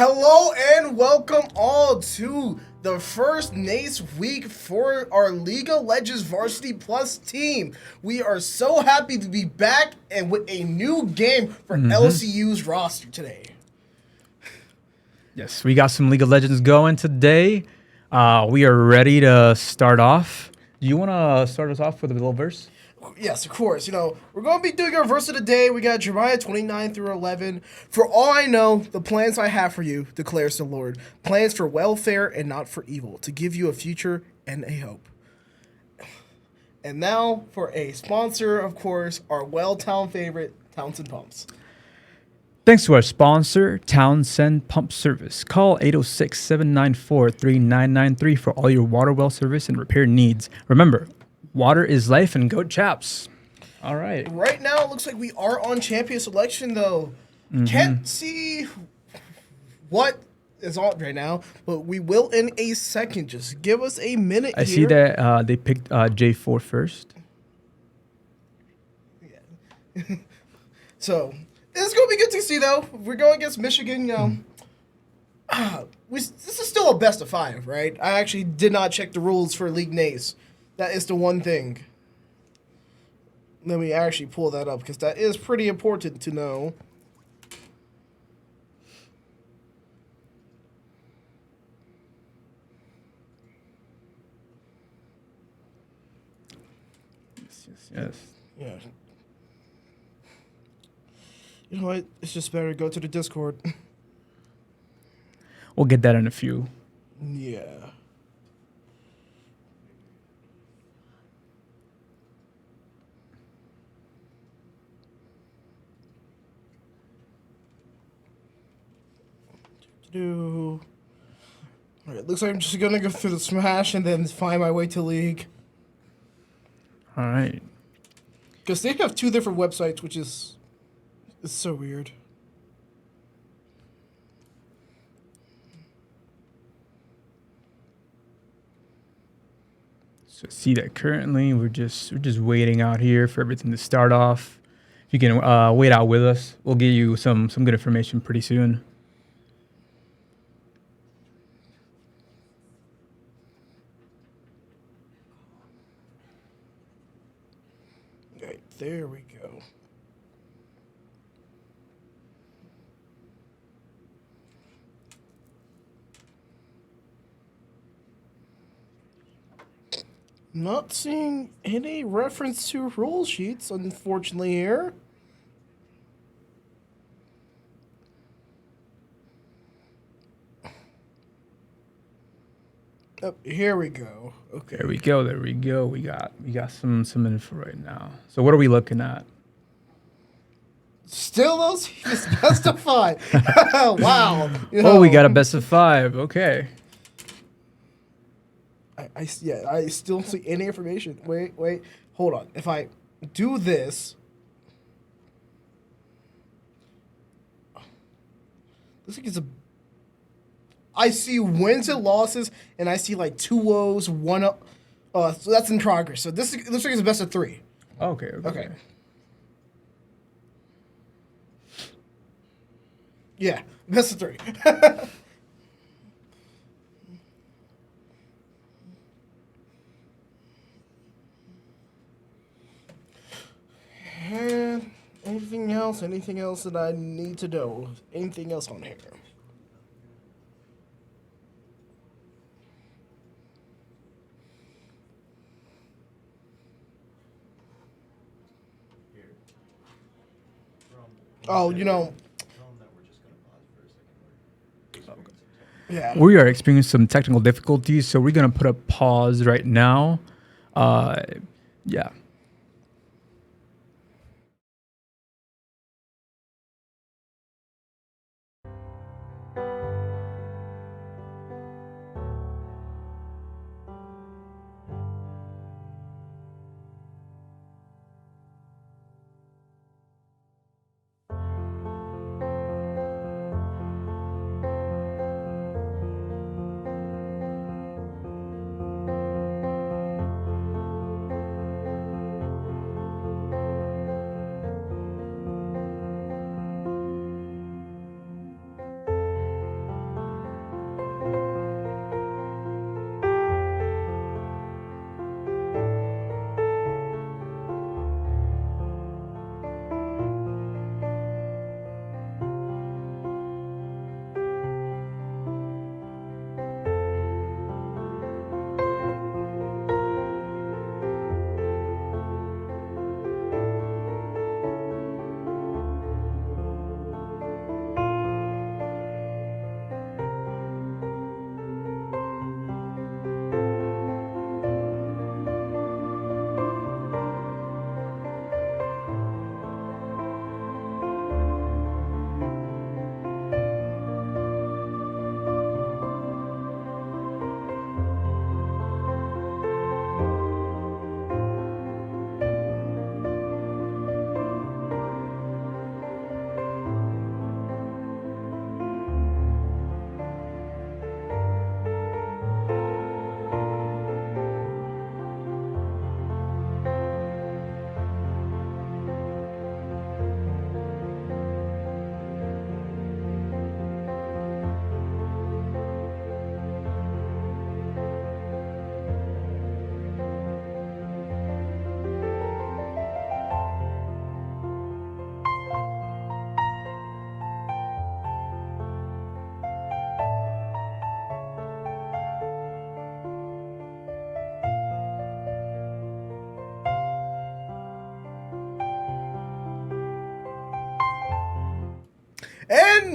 Hello and welcome all to the first NACE week for our League of Legends Varsity Plus team. We are so happy to be back and with a new game for LCU's roster today. Yes, we got some League of Legends going today. We are ready to start off. Do you want to start us off with a little verse? Yes, of course. You know, we're going to be doing our verse of the day. We got Jeremiah 29 through 11. For all I know, the plans I have for you, declares the Lord. Plans for welfare and not for evil, to give you a future and a hope. And now for a sponsor, of course, our Welltown favorite, Townsend Pumps. Thanks to our sponsor, Townsend Pump Service. Call 806-794-3993 for all your water well service and repair needs. Remember, water is life and go Chaps. All right. Right now, it looks like we are on champion selection, though. Can't see what is on right now, but we will in a second. Just give us a minute I here. see that they picked J4 first. Yeah. So, it's going to be good to see, though. We're going against Michigan, you know. This is still a best of 5, right? I actually did not check the rules for League NACE. That is the one thing. Let me actually pull that up, because that is pretty important to know. Yes. Yeah. You know what? It's just better to go to the Discord. We'll get that in a few. Yeah. All right, looks like I'm just gonna go through the Smash and then find my way to League. All right. Because they have 2 different websites, which is it's so weird. So see that currently we're just waiting out here for everything to start off. If you can wait out with us, we'll give you some good information pretty soon. Right, there we go. Not seeing any reference to rule sheets, unfortunately, here. Oh, here we go. Okay. There we go. There we go. We got some info right now. So what are we looking at? Still those it's best of 5. Wow. You Oh, we know, got a best of 5. Okay. I still don't see any information. Wait, hold on. If I do this, looks like it's a. I see wins and losses, and I see like 2 O's, 1 up. So that's in progress. So this looks like it's a best of 3. Okay. Okay. Yeah, best of 3. And anything else? Anything else that I need to know? Anything else on here? Oh, you know. Yeah. We are experiencing some technical difficulties, so we're gonna put a pause right now. Yeah.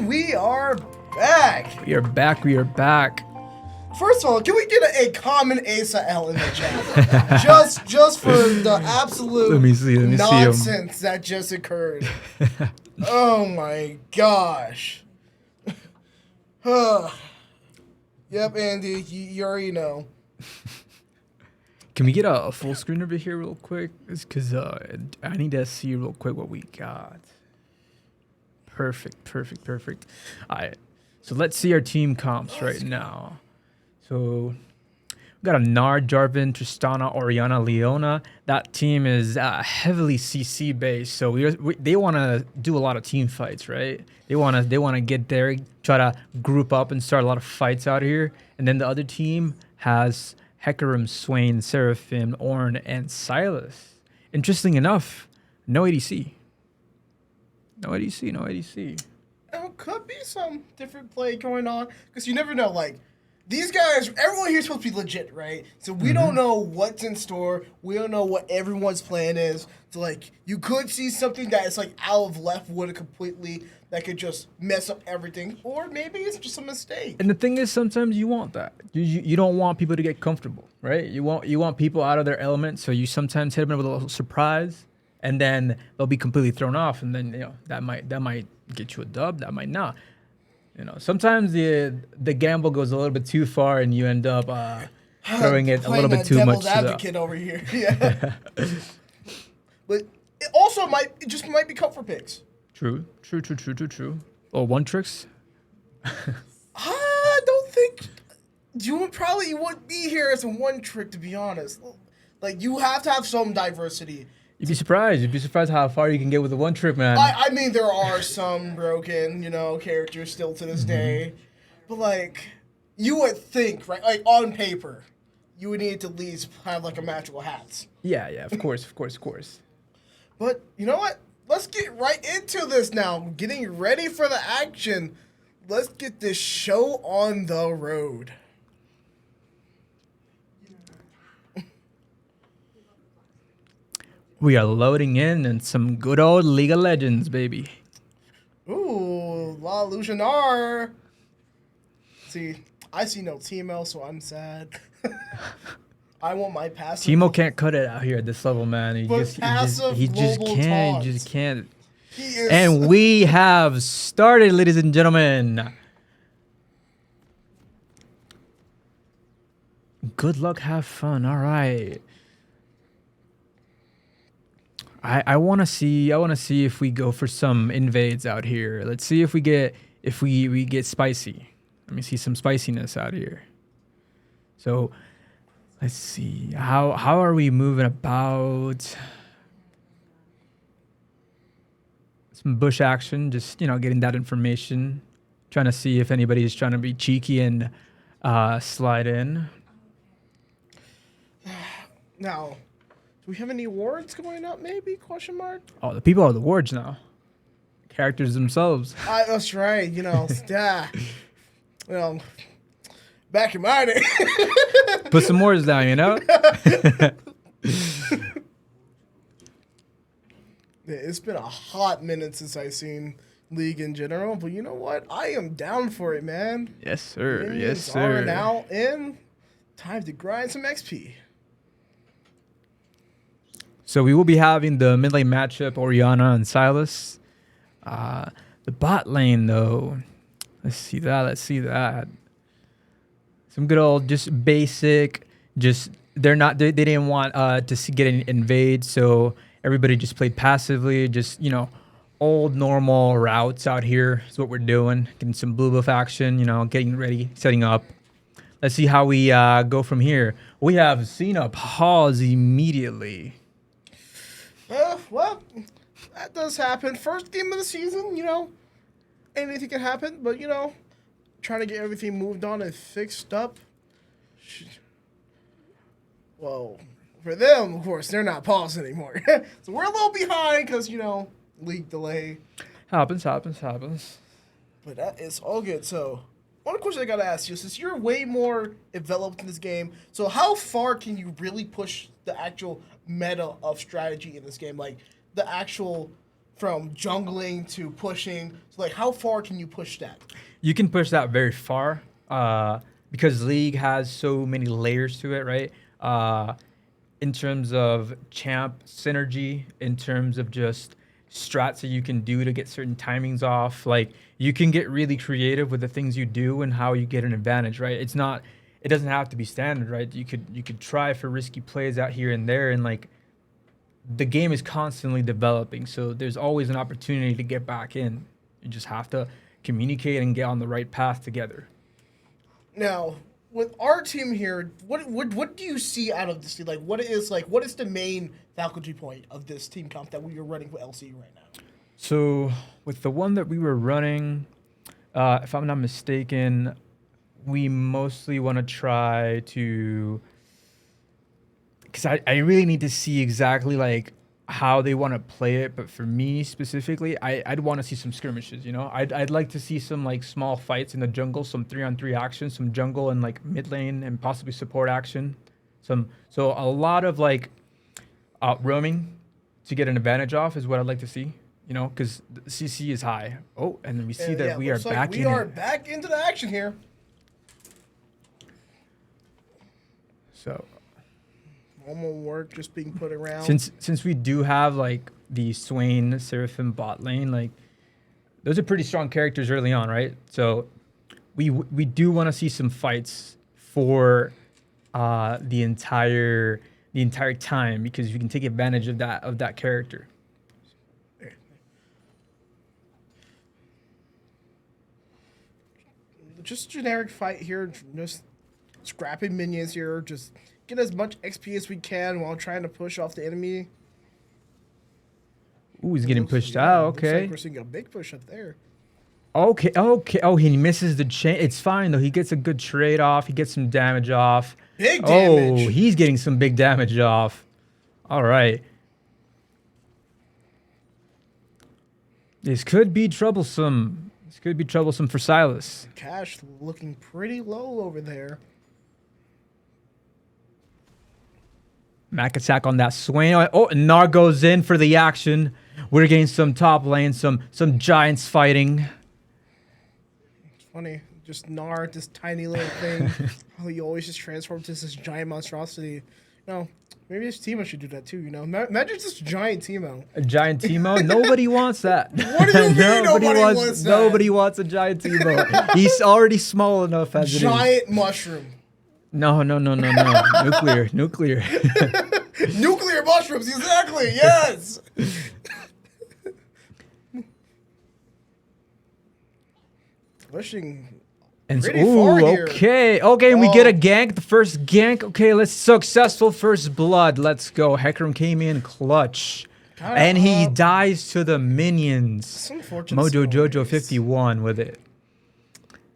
we are back. We are back. We are back. First of all, can we get a common Asa L in the chat? just for the absolute Let me see nonsense that just occurred. Oh my gosh. Yep, Andy, you already know. Can we get a full screen over here real quick? It's because I need to see real quick what we got. Perfect. All right. So let's see our team comps right now. So we got a Nard, Jarvan, Tristana, Oriana, Leona. That team is heavily CC based, so they want to do a lot of team fights, right? They want to get there, try to group up and start a lot of fights out here. And then the other team has Hecarim, Swain, Seraphim, Ornn, and Silas. Interesting enough, no ADC. No ADC. There could be some different play going on because you never know. Like these guys, everyone here's supposed to be legit, right? So we don't know what's in store. We don't know what everyone's plan is. So like you could see something that is like out of left field completely that could just mess up everything, or maybe it's just a mistake. And the thing is, sometimes you want that. You don't want people to get comfortable, right? You want people out of their element. So you sometimes hit them with a little surprise. And then they'll be completely thrown off, and then that might get you a dub, that might not. Sometimes the gamble goes a little bit too far, and you end up throwing it a little bit too much. Advocate over here, yeah. But it also might be comfort picks. True. Or one tricks. I don't think you wouldn't be here as a one trick, to be honest. Like you have to have some diversity. You'd be surprised how far you can get with the one trick, man. I mean, there are some broken, characters still to this day. But, like, you would think, right, like, on paper, you would need to at least have, like, a magical hats. Yeah, of course. But, you know what? Let's get right into this now. Getting ready for the action. Let's get this show on the road. We are loading in some good old League of Legends, baby. Ooh, La Lucianar. See, I see no Teemo, so I'm sad. I want my passive. Teemo can't cut it out here at this level, man. He just can't. And we have started, ladies and gentlemen. Good luck, have fun. All right. I want to see if we go for some invades out here. Let's see if we get spicy. Let me see some spiciness out here. So let's see how are we moving about. Some bush action, just getting that information, trying to see if anybody's trying to be cheeky and slide in. Now, do we have any wards going up, maybe? Question mark? Oh, the people are the wards now. Characters themselves. That's right. Back in my day. Put some wards down, It's been a hot minute since I've seen League in general, but you know what? I am down for it, man. Yes, sir. Minions are now in. Time to grind some XP. So we will be having the mid lane matchup, Oriana and Silas. The bot lane, though. Let's see that. Some good old, just basic. Just they didn't want to get an invade, so everybody just played passively. Just old normal routes out here is what we're doing. Getting some blue buff action. Getting ready, setting up. Let's see how we go from here. We have seen a pause immediately. Well, that does happen. First game of the season, anything can happen. But, trying to get everything moved on and fixed up. Well, for them, of course, they're not paused anymore. So we're a little behind because, league delay. Happens. But that is all good. So one question I got to ask you, since you're way more developed in this game, so how far can you really push the actual meta of strategy in this game? Like the actual from jungling to pushing. So like, how far can you push that? You can push that very far because League has so many layers to it, right? In terms of champ synergy, in terms of just strats that you can do to get certain timings off. Like you can get really creative with the things you do and how you get an advantage, right? It doesn't have to be standard, right? You could try for risky plays out here and there, and like the game is constantly developing, so there's always an opportunity to get back in. You just have to communicate and get on the right path together. Now, with our team here, what do you see out of this team? Like, what is the main faculty point of this team comp that we are running with LCU right now? So with the one that we were running, if I'm not mistaken, we mostly want to try to, because I really need to see exactly like how they want to play it. But for me specifically, I'd want to see some skirmishes, you know? I'd like to see some like small fights in the jungle, some 3-on-3 action, some jungle and like mid lane and possibly support action. So a lot of like roaming to get an advantage off is what I'd like to see, you know, because CC is high. Oh, and then we see that we are back in. We are back into the action here. So normal work just being put around. Since we do have like the Swain Seraphim bot lane, like those are pretty strong characters early on, right? So we do want to see some fights for the entire time, because you can take advantage of that character. Just generic fight here, just scrapping minions here, just get as much XP as we can while trying to push off the enemy. Ooh, he's getting pushed out. Okay. Looks like we're seeing a big push up there. Okay. Oh, he misses the chain. It's fine though. He gets a good trade off. He gets some damage off. Big damage. Oh, he's getting some big damage off. All right. This could be troublesome. This could be troublesome for Silas. Cash looking pretty low over there. Mac attack on that Swain. Oh, Nar goes in for the action. We're getting some top lane, some giants fighting. It's funny, just Nar, this tiny little thing. How he always just transforms to this giant monstrosity. No, maybe this Teemo should do that too. You know, imagine this giant Teemo. A giant Teemo? Nobody wants that. What do you mean nobody wants that? Nobody wants a giant Teemo. He's already small enough as it is. Giant mushroom. No. Nuclear. Nuclear mushrooms, exactly, yes! Pushing pretty far here. Okay, and we get a gank, the first gank. Okay, let's successful first blood. Let's go. Hecarim came in clutch. And he dies to the minions. Mojo Jojo 51 with it.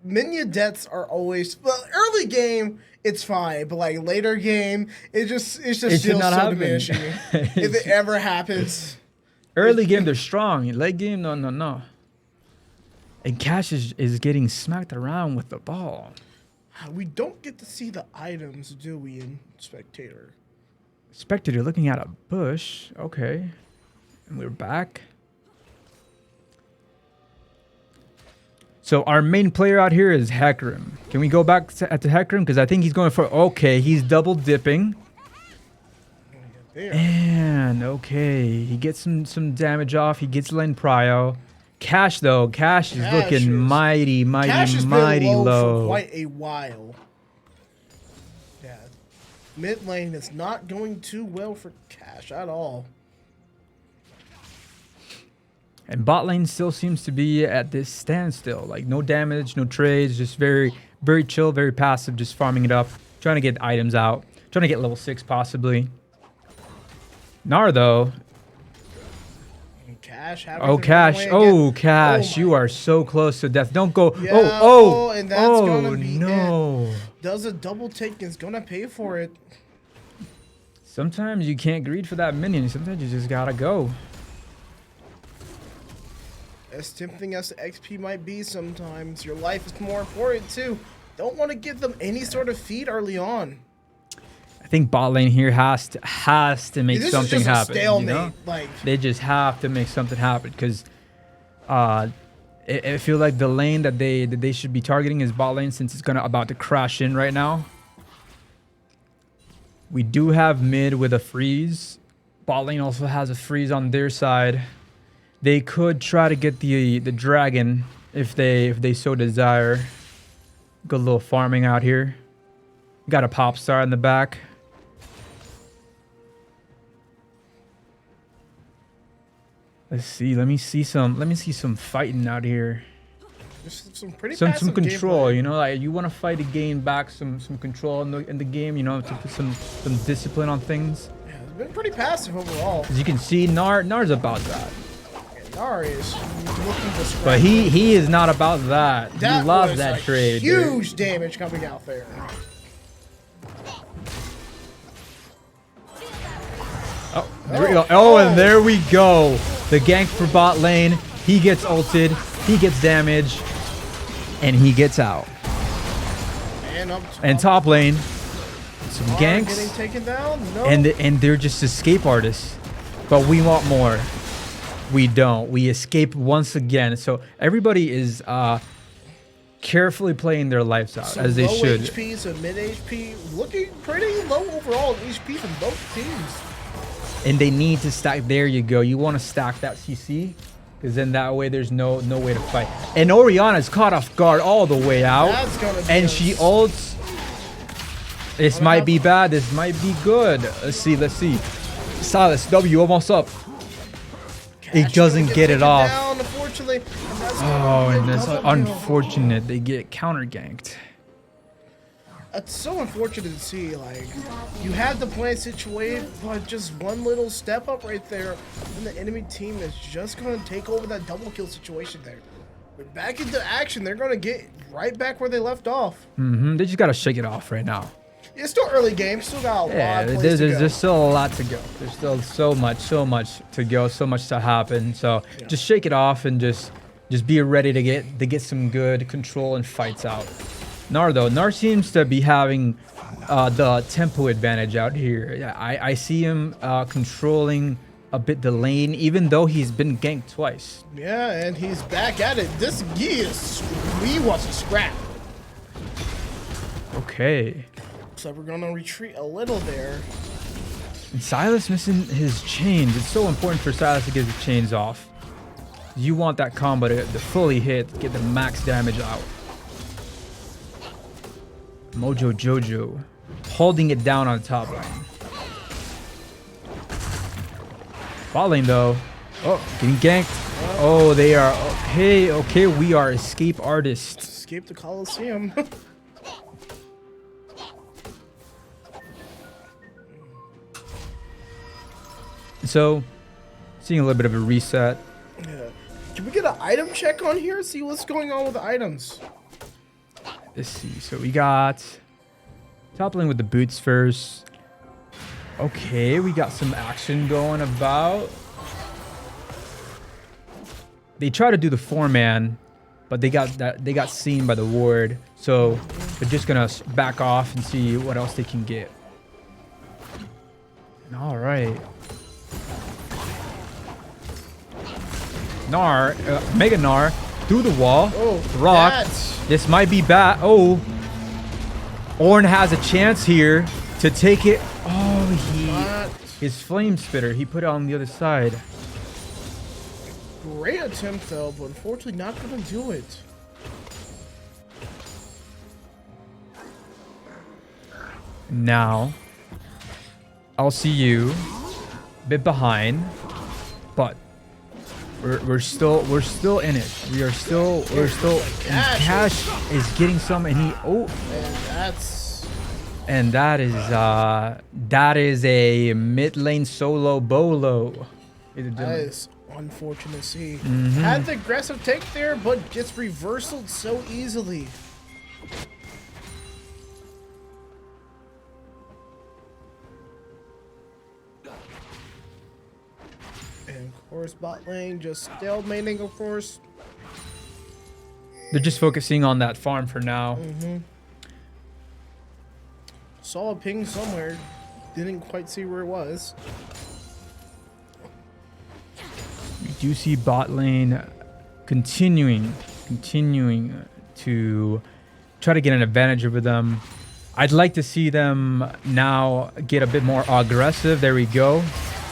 Minion deaths are always, well, early game it's fine, but like later game it feels so diminishing. If it ever happens. Early game they're strong. Late game no. And Cash is getting smacked around with the ball. We don't get to see the items, do we, in Spectator? Spectator looking at a bush. Okay. And we're back. So our main player out here is Hecarim. Can we go back to Hecarim? Because I think he's going for... Okay, he's double dipping. And, okay, he gets some damage off. He gets lane prio. Cash, though. Cash is looking mighty low. For quite a while. Yeah. Mid lane is not going too well for Cash at all. And bot lane still seems to be at this standstill. Like, no damage, no trades, just very, very chill, very passive, just farming it up. Trying to get items out. Trying to get level 6, possibly. Nar, though. Cash. Cash. You are so close to death. Don't go. Yeah, and that's gonna be no. it. Does a double take is gonna pay for it. Sometimes you can't greed for that minion. Sometimes you just gotta go. As tempting as the XP might be sometimes, your life is more important too. Don't want to give them any sort of feed early on. I think bot lane here has to make This something is just happen. a stalemate. You know? Like, They just have to make something happen because I feel like the lane that they should be targeting is bot lane since it's about to crash in right now. We do have mid with a freeze. Bot lane also has a freeze on their side. They could try to get the dragon if they so desire. Good little farming out here. Got a pop star in the back. Let's see. Let me see some fighting out here. some pretty Some passive control. gameplay. You know, like you want to fight to gain back some control in the game. You know, to put some discipline on things. Yeah, it's been pretty passive overall. As you can see, Nar's about that. Nar is looking to scrap. But he is not about that. That He loves was that a trade. dude. huge damage coming out there. Oh, there we go. Oh, and there we go. The gank for bot lane. He gets ulted. He gets damage. And he gets out. And top lane. Some Nar ganks. getting taken down. No. And they're just escape artists. But we want more. We don't. We escape once again. So everybody is carefully playing their lives out some as they low should. HP, some mid HP, looking pretty low overall in HP from both teams. And they need to stack. There you go. You want to stack that CC, because then that way there's no way to fight. And Orianna's caught off guard all the way out. That's gonna be And she ults. This might be bad. This might be good. Let's see. Silas W almost up. He doesn't get it off. Down, unfortunately. And that's unfortunate. They get counter ganked. It's so unfortunate to see, like, you have the plan situated, but just one little step up right there, and the enemy team is just going to take over that double kill situation there. But back into action, they're going to get right back where they left off. They just got to shake it off right now. It's still early game, still got a lot of plays to go. There's still a lot to go. There's still so much to go, so much to happen. So just shake it off and just be ready to get some good control and fights out. Nar seems to be having the tempo advantage out here. Yeah, I see him controlling a bit the lane, even though he's been ganked twice. Yeah, and he's back at it. He wants to scrap. Okay. So we're gonna retreat a little there. And Silas missing his chains. It's so important for Silas to get his chains off. You want that combo to fully hit, get the max damage out. Mojo Jojo holding it down on top lane. Bot lane though. Oh, getting ganked. Oh, they are okay. Okay, we are escape artists. Escape the Coliseum. So, seeing a little bit of a reset. Yeah. Can we get an item check on here? See what's going on with the items. Let's see. So we got top lane with the boots first. Okay, we got some action going about. They try to do the 4-man, but they got seen by the ward. So they're just gonna back off and see what else they can get. All right. Mega Gnar through the wall. Oh, Rock. that's... This might be bad. Oh, Ornn has a chance here to take it. Oh, his flame spitter. He put it on the other side. Great attempt though, but unfortunately not gonna do it. Now, LCU, bit behind, but we're still in it. We're still. And Cash is getting some, and he and that is a mid lane solo bolo. That is unfortunate to see. Had the aggressive take there, but gets reversaled so easily. And of course, bot lane just stalemating, of course. They're just focusing on that farm for now. Saw a ping somewhere. didn't quite see where it was. We do see bot lane continuing to try to get an advantage over them. I'd like to see them now get a bit more aggressive. There we go.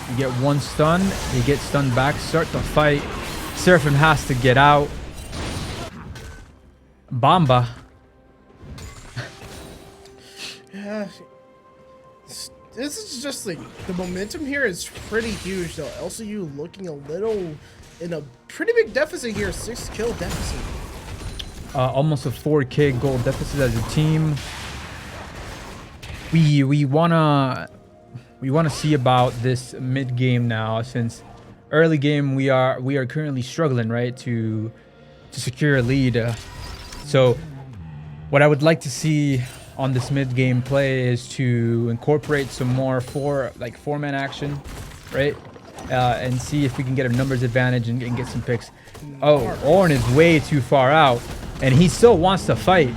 You get one stun. They get stunned back. Start the fight. Seraphim has to get out. Bamba. Yeah. This is just like the momentum here is pretty huge though. LCU looking a little in a pretty big deficit here. 6 kill deficit. Almost a 4K gold deficit as a team. We wanna see about this mid game now, since early game we are currently struggling, right, to secure a lead. So what I would like to see on this mid game play is to incorporate some more four-man action, right, and see if we can get a numbers advantage and get some picks. Oh, Ornn is way too far out, and he still wants to fight.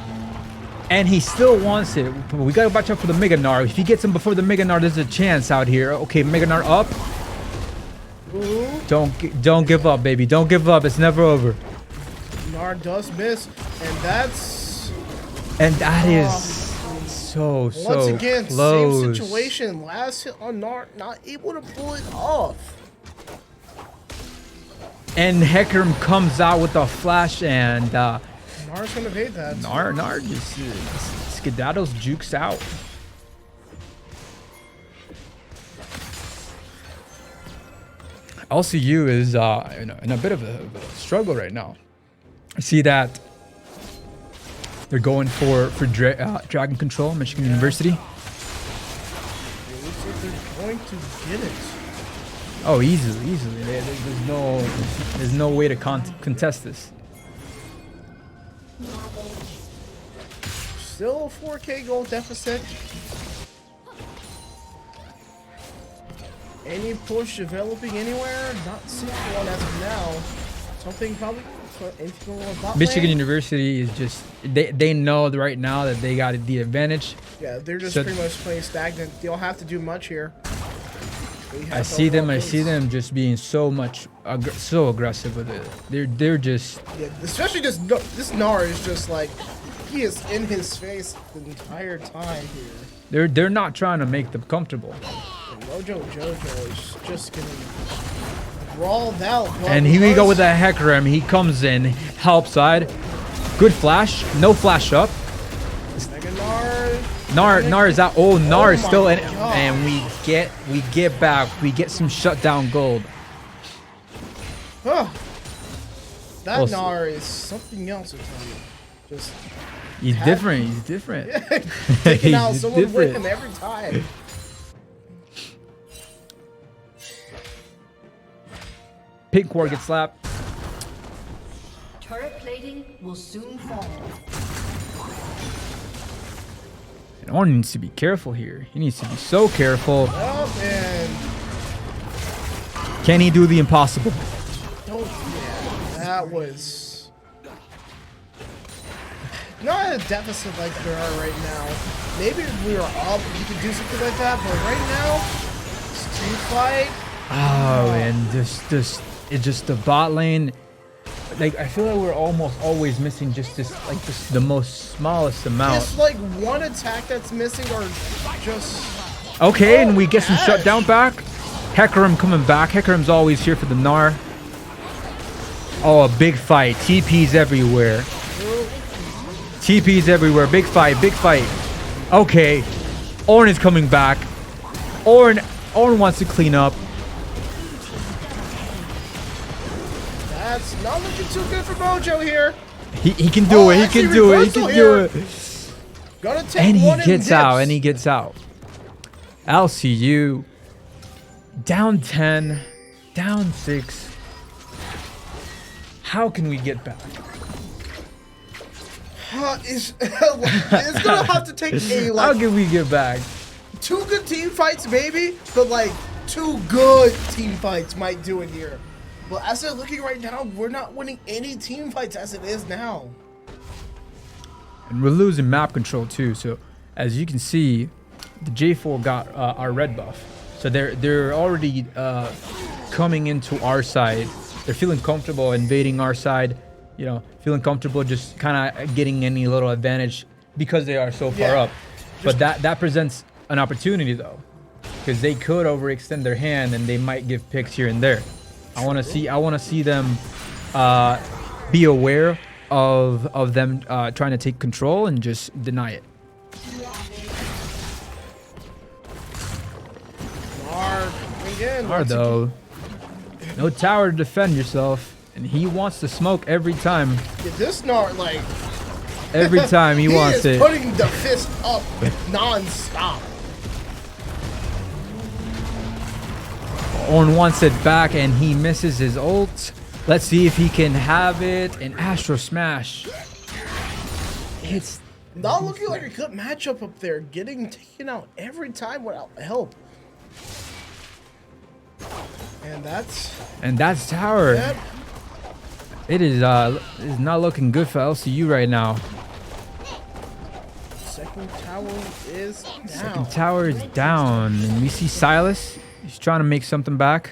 And he still wants it. We gotta watch out for the Mega Gnar. If he gets him before the Mega Gnar, there's a chance out here. Okay, Mega Gnar up. Ooh. Don't give up, baby. Don't give up. It's never over. Gnar does miss, and that is so once again, close. same situation. Last hit on Gnar, not able to pull it off. And Hecarim comes out with a flash, and Gnar's gonna evade that. Gnar just skedaddles, jukes out. LCU is in a bit of a struggle right now. I see that they're going for Dragon Control, Michigan University. It looks like they're going to get it. Oh, easily. There's no way to contest this. Still a 4K gold deficit. Any push developing anywhere? Not seeing one as of now. Something probably. Anything going on Michigan lane? University is just they know right now that they got the advantage. Yeah, they're just So- pretty much playing stagnant. They don't have to do much here. I see them just being so aggressive with it. They're just Yeah, especially this Gnar is just like he is in his face the entire time here. they're not trying to make them comfortable. And Jojo is just getting brawled out. And here we go with that Hecarim. He comes in, help side. Good flash. No flash up. Mega Gnar. Gnar is out. Oh, Gnar is my still in. God. And we get back. We get some shutdown gold. Huh. That Also- Gnar is something else, I tell you. Just He's different. He's different. taking out He's someone with different. him every time. Pink ward gets slapped. Turret plating will soon fall. And Ornn needs to be careful here. He needs to be so careful. Oh man. Can he do the impossible? That was not a deficit like there are right now. Maybe if we were up, you could do something like that, but right now, it's team fight. Oh, and it's just the bot lane. Like, I feel like we're almost always missing just the most smallest amount. Just like one attack that's missing, or just Okay, and we get some Ash. shutdown back. Hecarim coming back. Hecarim's always here for the Gnar. Oh, a big fight. TP's everywhere. TP's everywhere. Big fight. Big fight. Okay. Ornn is coming back. Ornn wants to clean up. that's not looking too good for Mojo here. He can do it. He actually, can do it. He reversal can do here. it. Gonna take And he one gets out. dips. And he gets out. LCU. Down 10. Down 6. How can we get back? It's gonna have to take a How like can we get back? 2 good team fights maybe, but like 2 good team fights might do it here. But as they're looking right now, we're not winning any team fights as it is now. And we're losing map control too. So as you can see, the J4 got our red buff, so they're already coming into our side. They're feeling comfortable invading our side, you know, feeling comfortable just kind of getting any little advantage because they are so far up. But that presents an opportunity though, because they could overextend their hand and they might give picks here and there. I want to see them be aware of them trying to take control and just deny it. Hard though. No tower to defend yourself, and he wants to smoke every time. Yeah, this Gnar, like every time he wants it. Putting the fist up non-stop. Ornn wants it back, and he misses his ult. Let's see if he can have it. An Astro Smash. It's not looking like a good matchup up there. Getting taken out every time without help. And that's tower. Yep. It is not looking good for LCU right now. Second tower is down. Second tower is down, and we see Silas. He's trying to make something back.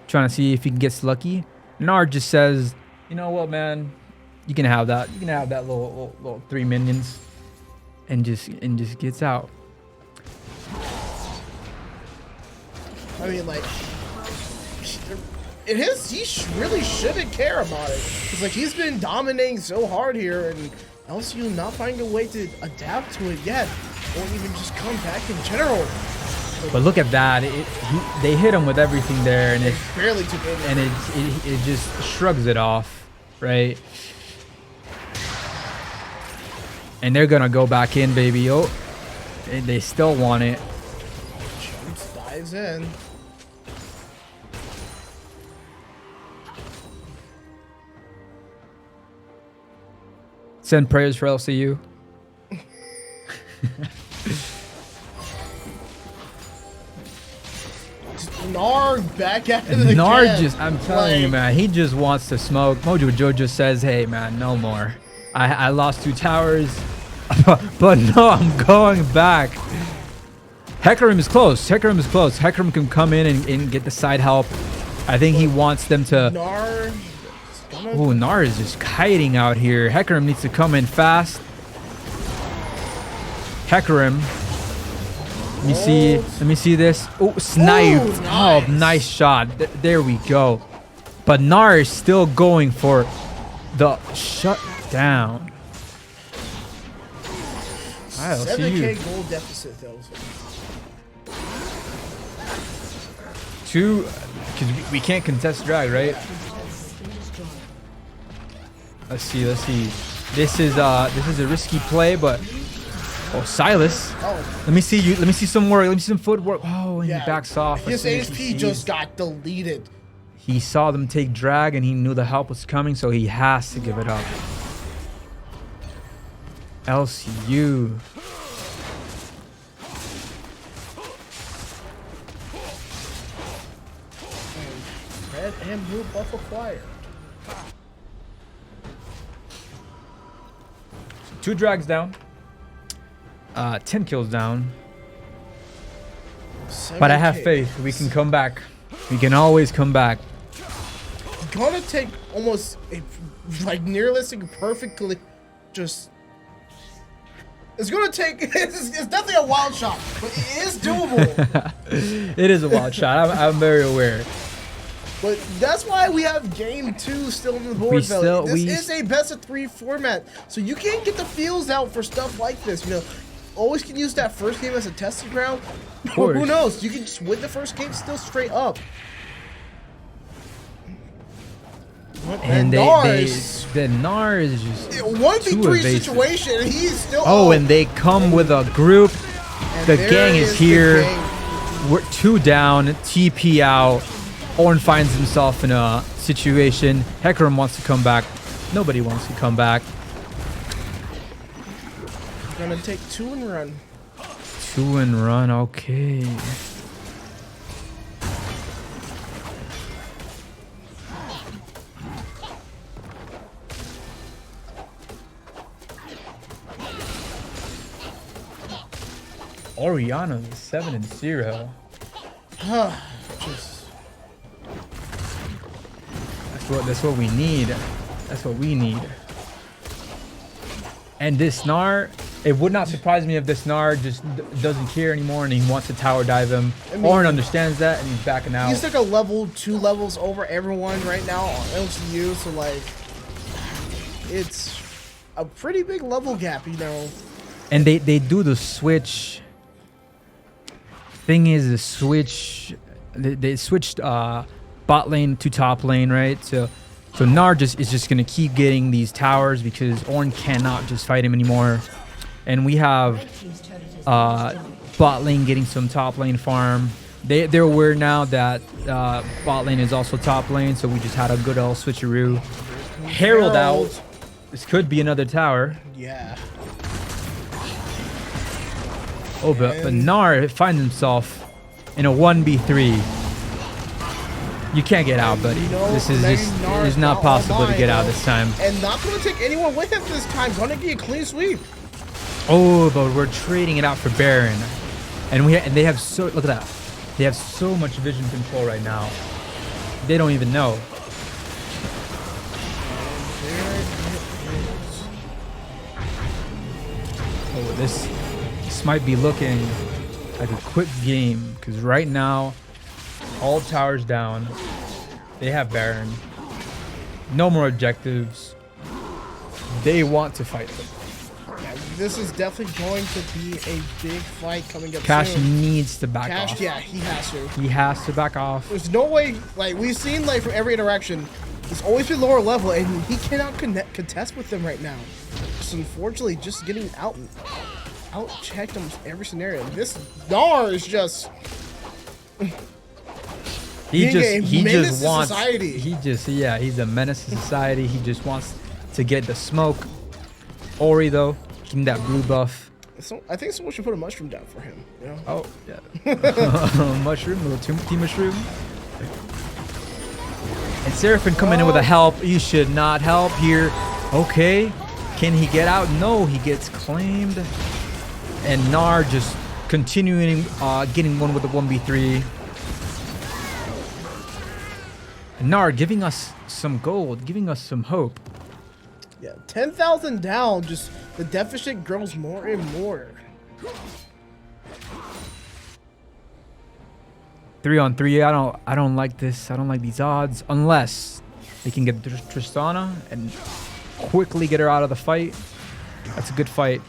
Trying to see if he gets lucky. Nard just says, "You know what, man? You can have that. You can have that little 3 minions," and just gets out. I mean, like, he really shouldn't care about it. Because, like, he's been dominating so hard here, and LCU not finding a way to adapt to it yet, or even just come back in general. But look at that. They hit him with everything there, and it barely took it. And it just shrugs it off, right? And they're going to go back in, baby. Oh, and they still want it. Chumps dives in. Send prayers for LCU. Nard back at it again. Nard just, I'm telling you, man, he just wants to smoke. Mojo Joe just says, "Hey, man, no more. I lost 2 towers, but no, I'm going back." Hecarim is close. Hecarim is close. Hecarim can come in and get the side help. I think he wants them to... Nard. Oh, Nar is just kiting out here. Hecarim needs to come in fast. Hecarim. Let me see this. Oh, snipe. Ooh, nice. Oh, nice shot. There we go. But Nar is still going for the shutdown. 7K gold deficit though. 2, because we can't contest drag, right? Let's see. This is a risky play, but Silas. Oh. Let me see you. Let me see some work. Let me see some footwork. Oh, and he backs off. His HP just got deleted. He saw them take drag, and he knew the help was coming, so he has to give it up. LCU. Red and blue buff acquired. 2 drags down. 10 kills down. But I have faith. We can come back. We can always come back. It's gonna take almost like nearly perfectly just... It's gonna take... It's definitely a wild shot, but it is doable. It is a wild shot. I'm very aware. But that's why we have game 2 still on the board. This is a best of 3 format, so you can't get the feels out for stuff like this. You know, always can use that first game as a testing ground. Who knows? You can just win the first game still straight up. And Nar is just 1v3 situation, and he's still. Oh, and they come with a group. The gang is here. We're 2 down. TP out. Ornn finds himself in a situation. Hecarim wants to come back. Nobody wants to come back. Gonna take 2 and run. 2 and run, okay. Oriana is 7-0. Just That's what we need. That's what we need. And this Gnar, it would not surprise me if this Gnar just doesn't care anymore and he wants to tower dive him. I mean, Ornn understands that and he's backing out. he's like a level 2 levels over everyone right now on LCU, so like it's a pretty big level gap, you know. And they do the switch. Thing is, the switch. They switched bot lane to top lane, right? So Gnar is just gonna keep getting these towers because Ornn cannot just fight him anymore. And we have bot lane getting some top lane farm. They're aware now that bot lane is also top lane, so we just had a good old switcheroo. Herald out. This could be another tower. Yeah. Oh, but Gnar finds himself in a 1v3. You can't get out, buddy. You know, This is just Gnar's it's not possible to online, get out though. this time. And not going to take anyone with him this time. Going to get a clean sweep. Oh, but we're trading it out for Baron, and they have so look at that. They have so much vision control right now. They don't even know. Oh, this might be looking like a quick game because right now, all towers down. They have Baron. No more objectives. They want to fight them. Yeah, this is definitely going to be a big fight coming up Cash soon. needs to back Cash, off. yeah, he has to. He has to back off. There's no way, like, we've seen, like, from every interaction, he's always been lower level, and he cannot contest with them right now. Just unfortunately, just getting out-checked almost every scenario. This Gnar is just... He menace just to wants society. he's a menace to society. He just wants to get the smoke. Ori though, keeping that blue buff. So, I think someone should put a mushroom down for him, you know? Oh yeah. Mushroom, little tea mushroom. And Seraphim coming in with a help. You should not help here. Okay. Can he get out? No, he gets claimed. And Gnar just continuing getting one with the 1v3. And Gnar giving us some gold, giving us some hope. Yeah, 10,000 down, just the deficit grows more and more. 3-on-3. I don't like this. I don't like these odds unless they can get Tristana and quickly get her out of the fight. That's a good fight.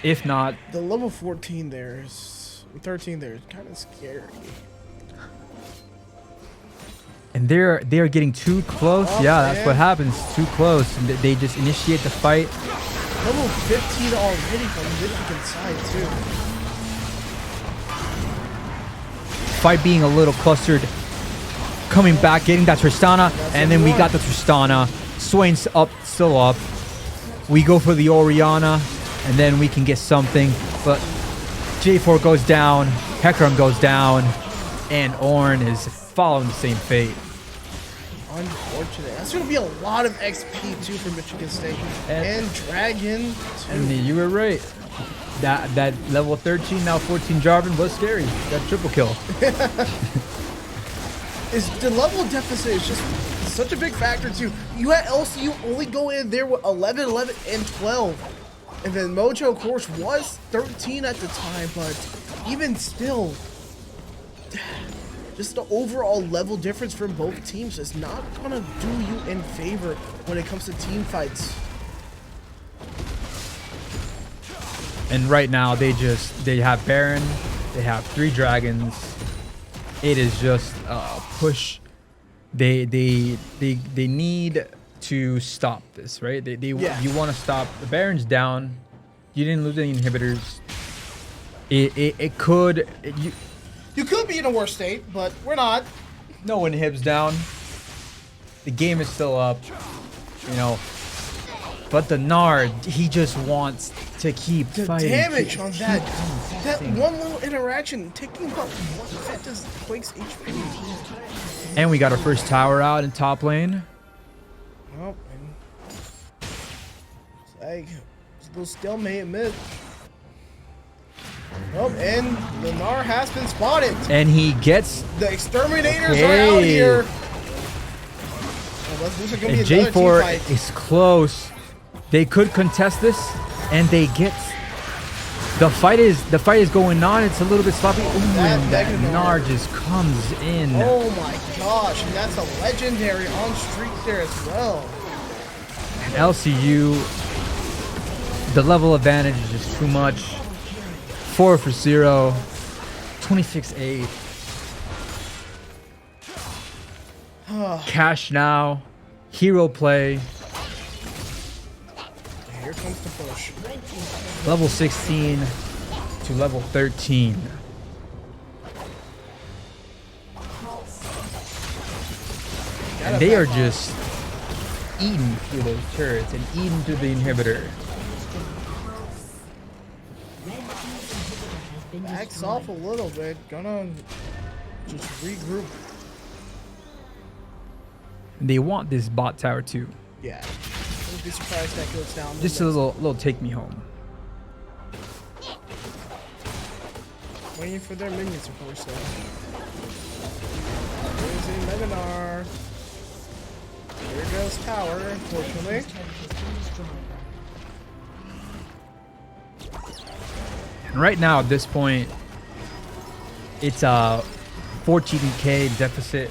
If not, The level 14 there is 13 there is kind of scary. and they are getting too close. Oh, Yeah, that's man. what happens. Too close. And they just initiate the fight. Level 15 already from Michigan side too. Fight being a little clustered. Coming back, getting that Tristana, and then we got the Tristana. Swain's up, still up. We go for the Oriana, and then we can get something. But J4 goes down, Hecarim goes down, and Ornn is following the same fate. Unfortunate. That's gonna be a lot of XP too for Michigan State. And- And Dragon too. And you were right. That level 13, now 14 Jarvan was scary. That triple kill. Is the level deficit is just such a big factor too. You had LCU only go in there with 11, 11, and 12. And then Mojo, of course, was 13 at the time, but even still, just the overall level difference from both teams is not gonna do you in favor when it comes to team fights. And right now they have Baron, they have 3 dragons. It is just push. They need to stop this, right? Yeah. You want to stop. The Baron's down. You didn't lose any inhibitors. It could You could be in a worse state, but we're not. no inhibs down. The game is still up, you know. But the Nard, he just wants to keep The fighting. damage on that Keep one little interaction taking about that does Quake's HP. And we got our first tower out in top lane. Well, it's like it's a little stalemate in mid. Oh, Nope, and Lenar has been spotted. And he gets The exterminators Okay. are out here. Well, this is gonna and be another team J4 fight. is close. They could contest this, and they get the fight is going on. It's a little bit sloppy. Ooh, and that Mega Nar Gnar. just comes in. Oh my gosh, and that's a legendary on streak there as well. And LCU, the level advantage is just too much. 4 for 0, 26-8. Cash now, hero play, Here comes the push. level 16 to level 13. And they are just eating through those turrets and eating through the inhibitor. Backs off a little bit. Gonna just regroup. They want this bot tower too. Yeah. Wouldn't be surprised that goes down. the Just a next- little take me home. Waiting for their minions, of course, though. There's a Mega Gnar. There goes tower, unfortunately. And right now at this point, it's a 14k deficit.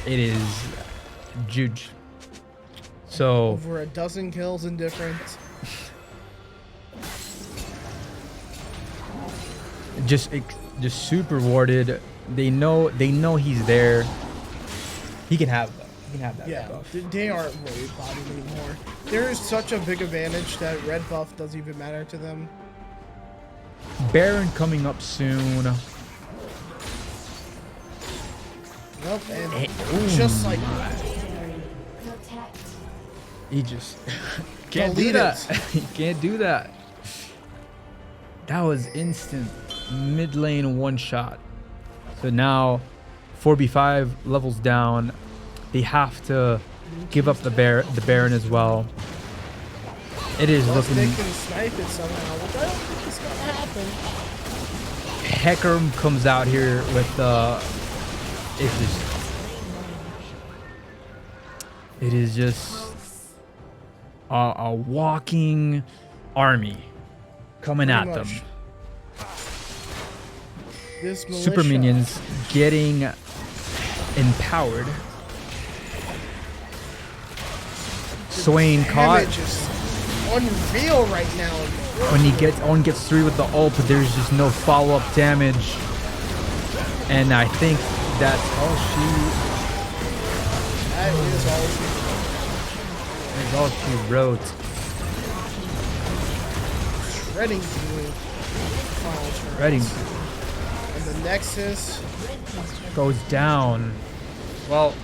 It is huge. So Over a dozen kills in difference. just super warded. They know he's there. He can have that. He can have that. Yeah, buff. they aren't really bodied anymore. There is such a big advantage that red buff doesn't even matter to them. Baron coming up soon. Nope, and Ooh, just like he just can't do Delete that. it. He can't do that. That was instant mid lane one shot. So now 4v5 levels down. They have to give up the Baron as well. It is unless they looking. can snipe it somehow, which I don't think is gonna happen. Hecarim comes out here with it is just a walking army coming Pretty at much. them. This Super militia- minions getting empowered. Swain caught. Damage is unreal right now. When gets 3 with the ult, but there's just no follow-up damage. And I think that's all That is all she wrote. shredding through final turns. Reading And the Nexus. goes down. Well,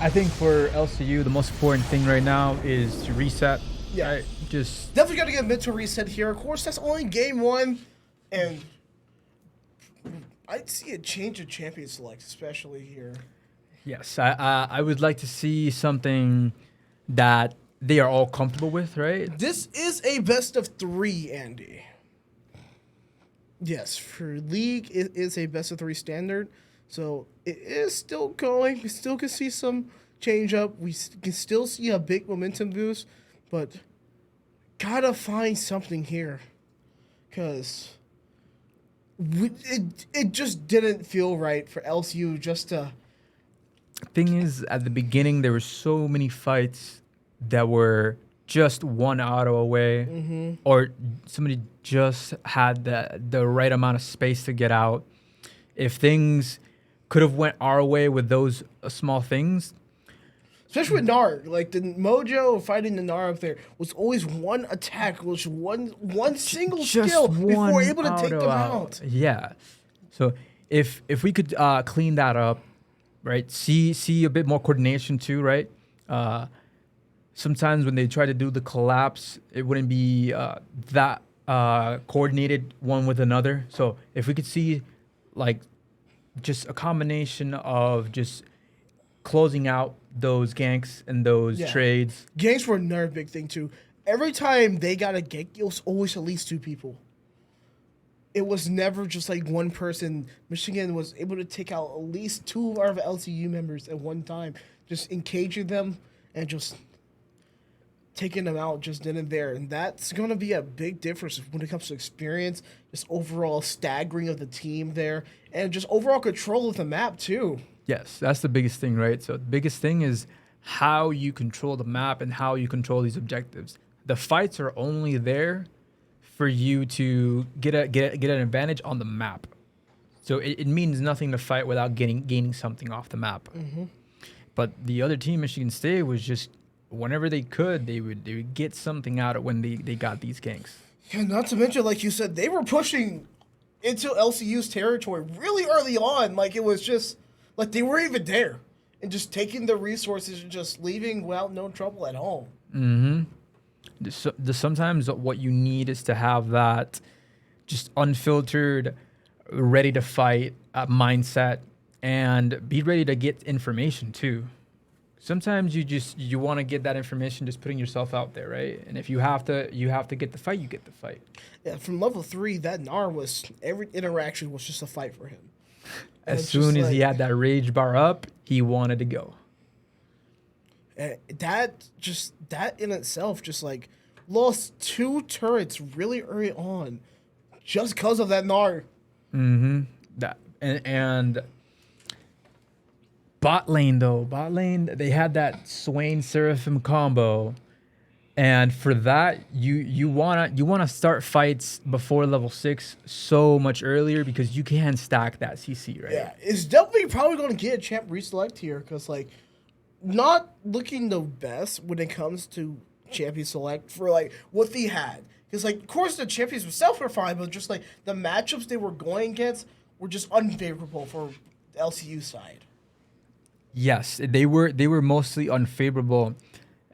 I think for LCU, the most important thing right now is to reset. Yeah. Right? Just Definitely got to get a mental reset here. Of course, that's only game one. And I'd see a change of champion select, especially here. yes, I would like to see something that they are all comfortable with, right? This is a best of 3, Andy. Yes, for League, it is a best of 3 standard. So it is still going. We still can see some change up. We can still see a big momentum boost. But gotta find something here. Because it just didn't feel right for LCU just to... Thing is, at the beginning, there were so many fights that were just one auto away, or somebody just had the right amount of space to get out. If things could have went our way with those small things, Especially with Nar, like the mojo of fighting the Nar up there was always one attack, was one single skill before we're able to take them out. Yeah. So if we could clean that up, right? See a bit more coordination too, right? Sometimes when they try to do the collapse, it wouldn't be that coordinated one with another. So if we could see like just a combination of just closing out those ganks and those Yeah. trades. Ganks were another big thing too. Every time they got a gank, it was always at least 2 people. it was never just like one person. Michigan was able to take out at least 2 of our LCU members at one time, just engaging them and just taking them out just then and there. And that's going to be a big difference when it comes to experience, just overall staggering of the team there, and just overall control of the map, too. Yes, that's the biggest thing, right? So the biggest thing is how you control the map and how you control these objectives. The fights are only there for you to get an advantage on the map. So it means nothing to fight without gaining something off the map. But the other team, Michigan State, was just whenever they could, they would get something out of when they got these ganks. Yeah, not to mention, like you said, they were pushing into LCU's territory really early on. Like, it was just, like, they weren't even there. And just taking the resources and just leaving without no trouble at home. Sometimes what you need is to have that just unfiltered, ready to fight mindset and be ready to get information too. Sometimes you want to get that information just putting yourself out there, right? And if you have to get the fight, you get the fight. Yeah, from level 3, that Nar was, every interaction was just a fight for him. As soon as he had that rage bar up, he wanted to go. And that in itself just like lost 2 turrets really early on just because of that Nar. That and bot lane, they had that Swain Seraphim combo. And for that, you wanna start fights before level 6 so much earlier because you can stack that CC, right? Yeah, it's definitely probably going to get a champ reselect here because, like, not looking the best when it comes to champion select for, like, what they had. Because, like, of course, the champions themselves were fine, but just, like, the matchups they were going against were just unfavorable for the LCU side. Yes, they were mostly unfavorable.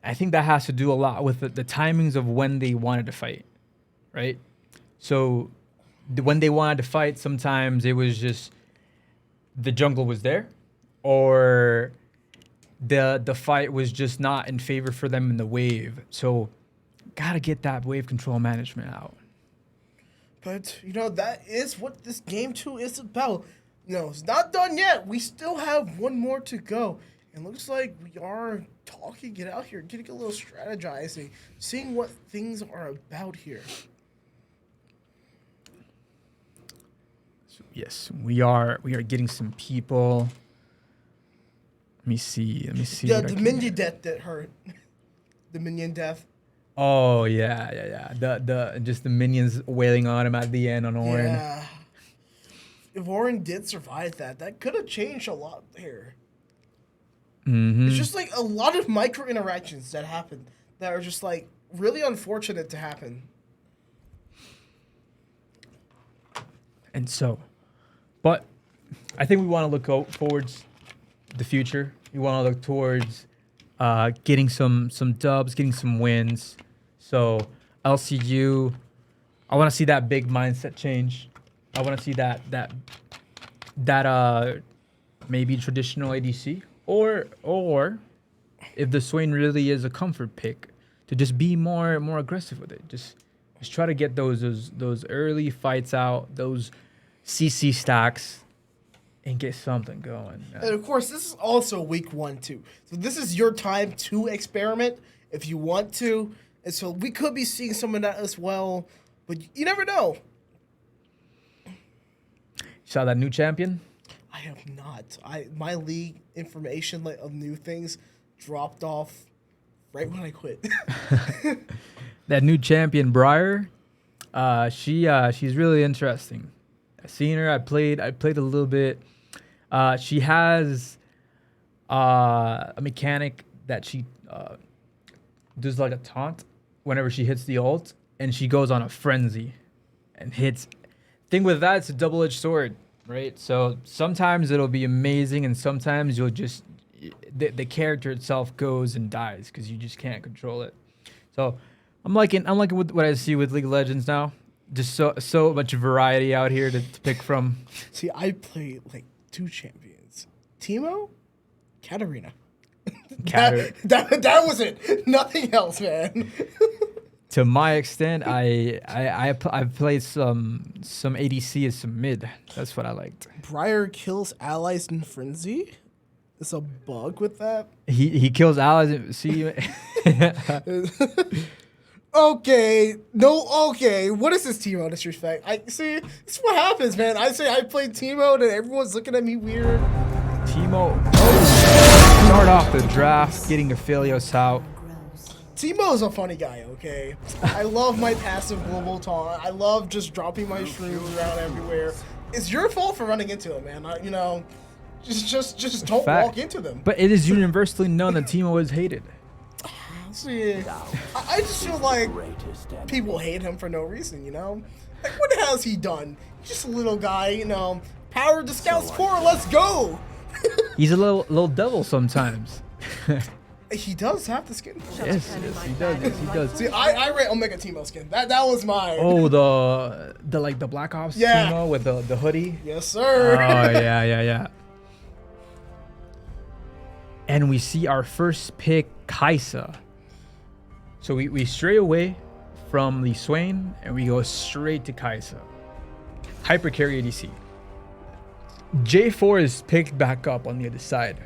I think that has to do a lot with the timings of when they wanted to fight, right? So when they wanted to fight, sometimes it was just the jungle was there, or the fight was just not in favor for them in the wave. So gotta get that wave control management out. But, that is what this game 2 is about. It's not done yet. We still have one more to go. And looks like we are talking it out here, getting a little strategizing, seeing what things are about here. So yes, we are getting some people. Let me see. Yeah, the minion death that hurt. The minion death. Oh yeah. The just the minions wailing on him at the end on Orin. Yeah. If Orin did survive that could have changed a lot here. It's just like a lot of micro interactions that happen that are just like really unfortunate to happen. And so, but I think we want to look towards the future. We want to look towards getting some dubs, getting some wins. So LCU, I want to see that big mindset change. I want to see that maybe traditional ADC. Or if the Swain really is a comfort pick, to just be more aggressive with it. Just try to get those early fights out, those CC stacks, and get something going. And of course, this is also week 1 too. So this is your time to experiment if you want to. And so we could be seeing some of that as well, but you never know. You saw that new champion? I have not. My league information of new things dropped off right when I quit. That new champion, Briar, she's really interesting. I've seen her. I played a little bit. She has a mechanic that she does like a taunt whenever she hits the ult, and she goes on a frenzy and hits. Thing with that, it's a double-edged sword. Right, so sometimes it'll be amazing, and sometimes you'll just the character itself goes and dies because you just can't control it. So I'm liking what I see with League of Legends now. Just so much variety out here to pick from. See, I played like 2 champions: Teemo, Katarina. That was it. Nothing else, man. To my extent, I've played some ADC as some mid. That's what I liked. Briar kills allies in frenzy. Is a bug with that? He kills allies. See, Okay, no, okay. What is this Teemo disrespect? I see. This is what happens, man. I say I played Teemo, and everyone's looking at me weird. Teemo start off the draft getting Aphelios out. Teemo is a funny guy, okay? I love my passive global taunt. I love just dropping my shrooms around everywhere. It's your fault for running into him, man. You know, just don't walk into them. But it is universally known that Teemo is hated. See, I just feel like people hate him for no reason, you know? Like, what has he done? He's just a little guy, you know? Power to Scout's core, let's go! He's a little devil sometimes. He does have the skin. Yes, he does. Yes, he does. See, I rate Omega Teemo skin. That was mine. Oh, the like the Black Ops Teemo with the hoodie. Yes, sir. Oh yeah. And we see our first pick, Kaisa. So we stray away from the Swain and we go straight to Kaisa. Hyper carry ADC. J4 is picked back up on the other side.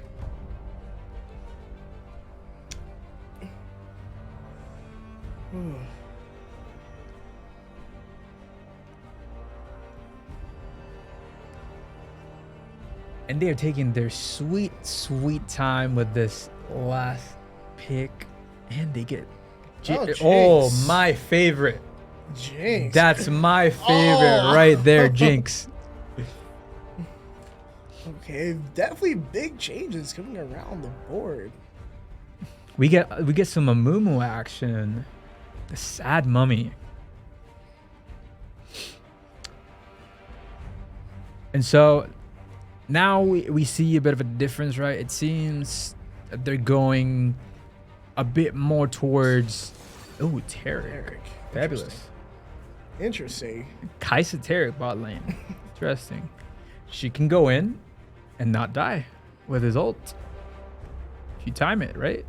And they are taking their sweet time with this last pick. And they get... Oh, my favorite. Jinx. That's my favorite right there, Jinx. Okay, definitely big changes coming around the board. We get some Amumu action. The sad mummy. And so now we see a bit of a difference, right? It seems that they're going a bit more towards... Oh, Tarek. Fabulous. Interesting. Kaisa Tarek bot lane. Interesting. She can go in and not die with his ult. If you time it, right?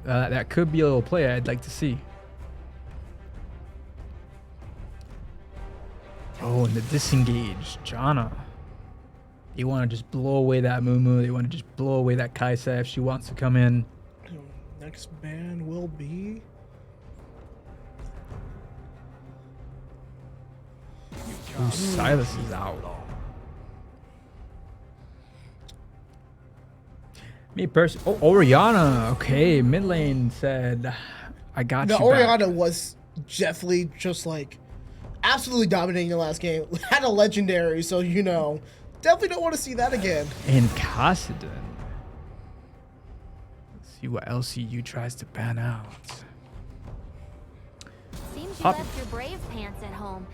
That could be a little play I'd like to see. Oh, and the disengage. Janna. They want to just blow away that Mumu. They want to just blow away that Kaisa if she wants to come in. Next ban will be... Ooh, Silas is out. Me personally... Oh, Orianna. Okay, mid lane said, I got you Orianna back. was definitely just like absolutely dominating the last game. Had a legendary, so you know, definitely don't want to see that again. And Kassadin. Let's see what LCU tries to ban out. Seems you Pop. left your brave pants at home.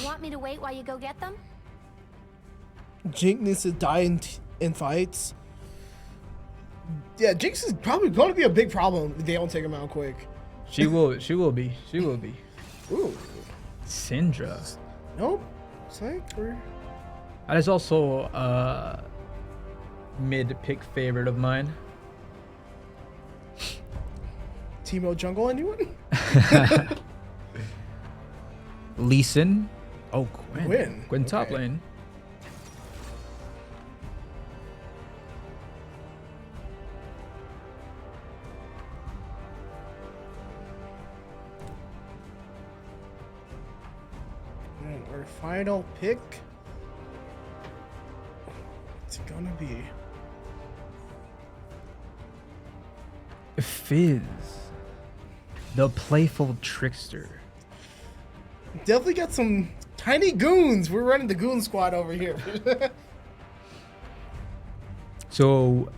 Want me to wait while you go get them? Jinx needs to die in fights. Yeah, Jinx is probably going to be a big problem if they don't take him out quick. She will be. Ooh. Syndra. Nope. That is also a mid-pick favorite of mine. Teemo jungle, anyone? Lee Sin. Oh, Gwen. Gwen Okay. top lane. And our final pick. What's it gonna be? Fizz. The playful trickster. Definitely got some tiny goons. We're running the goon squad over here. So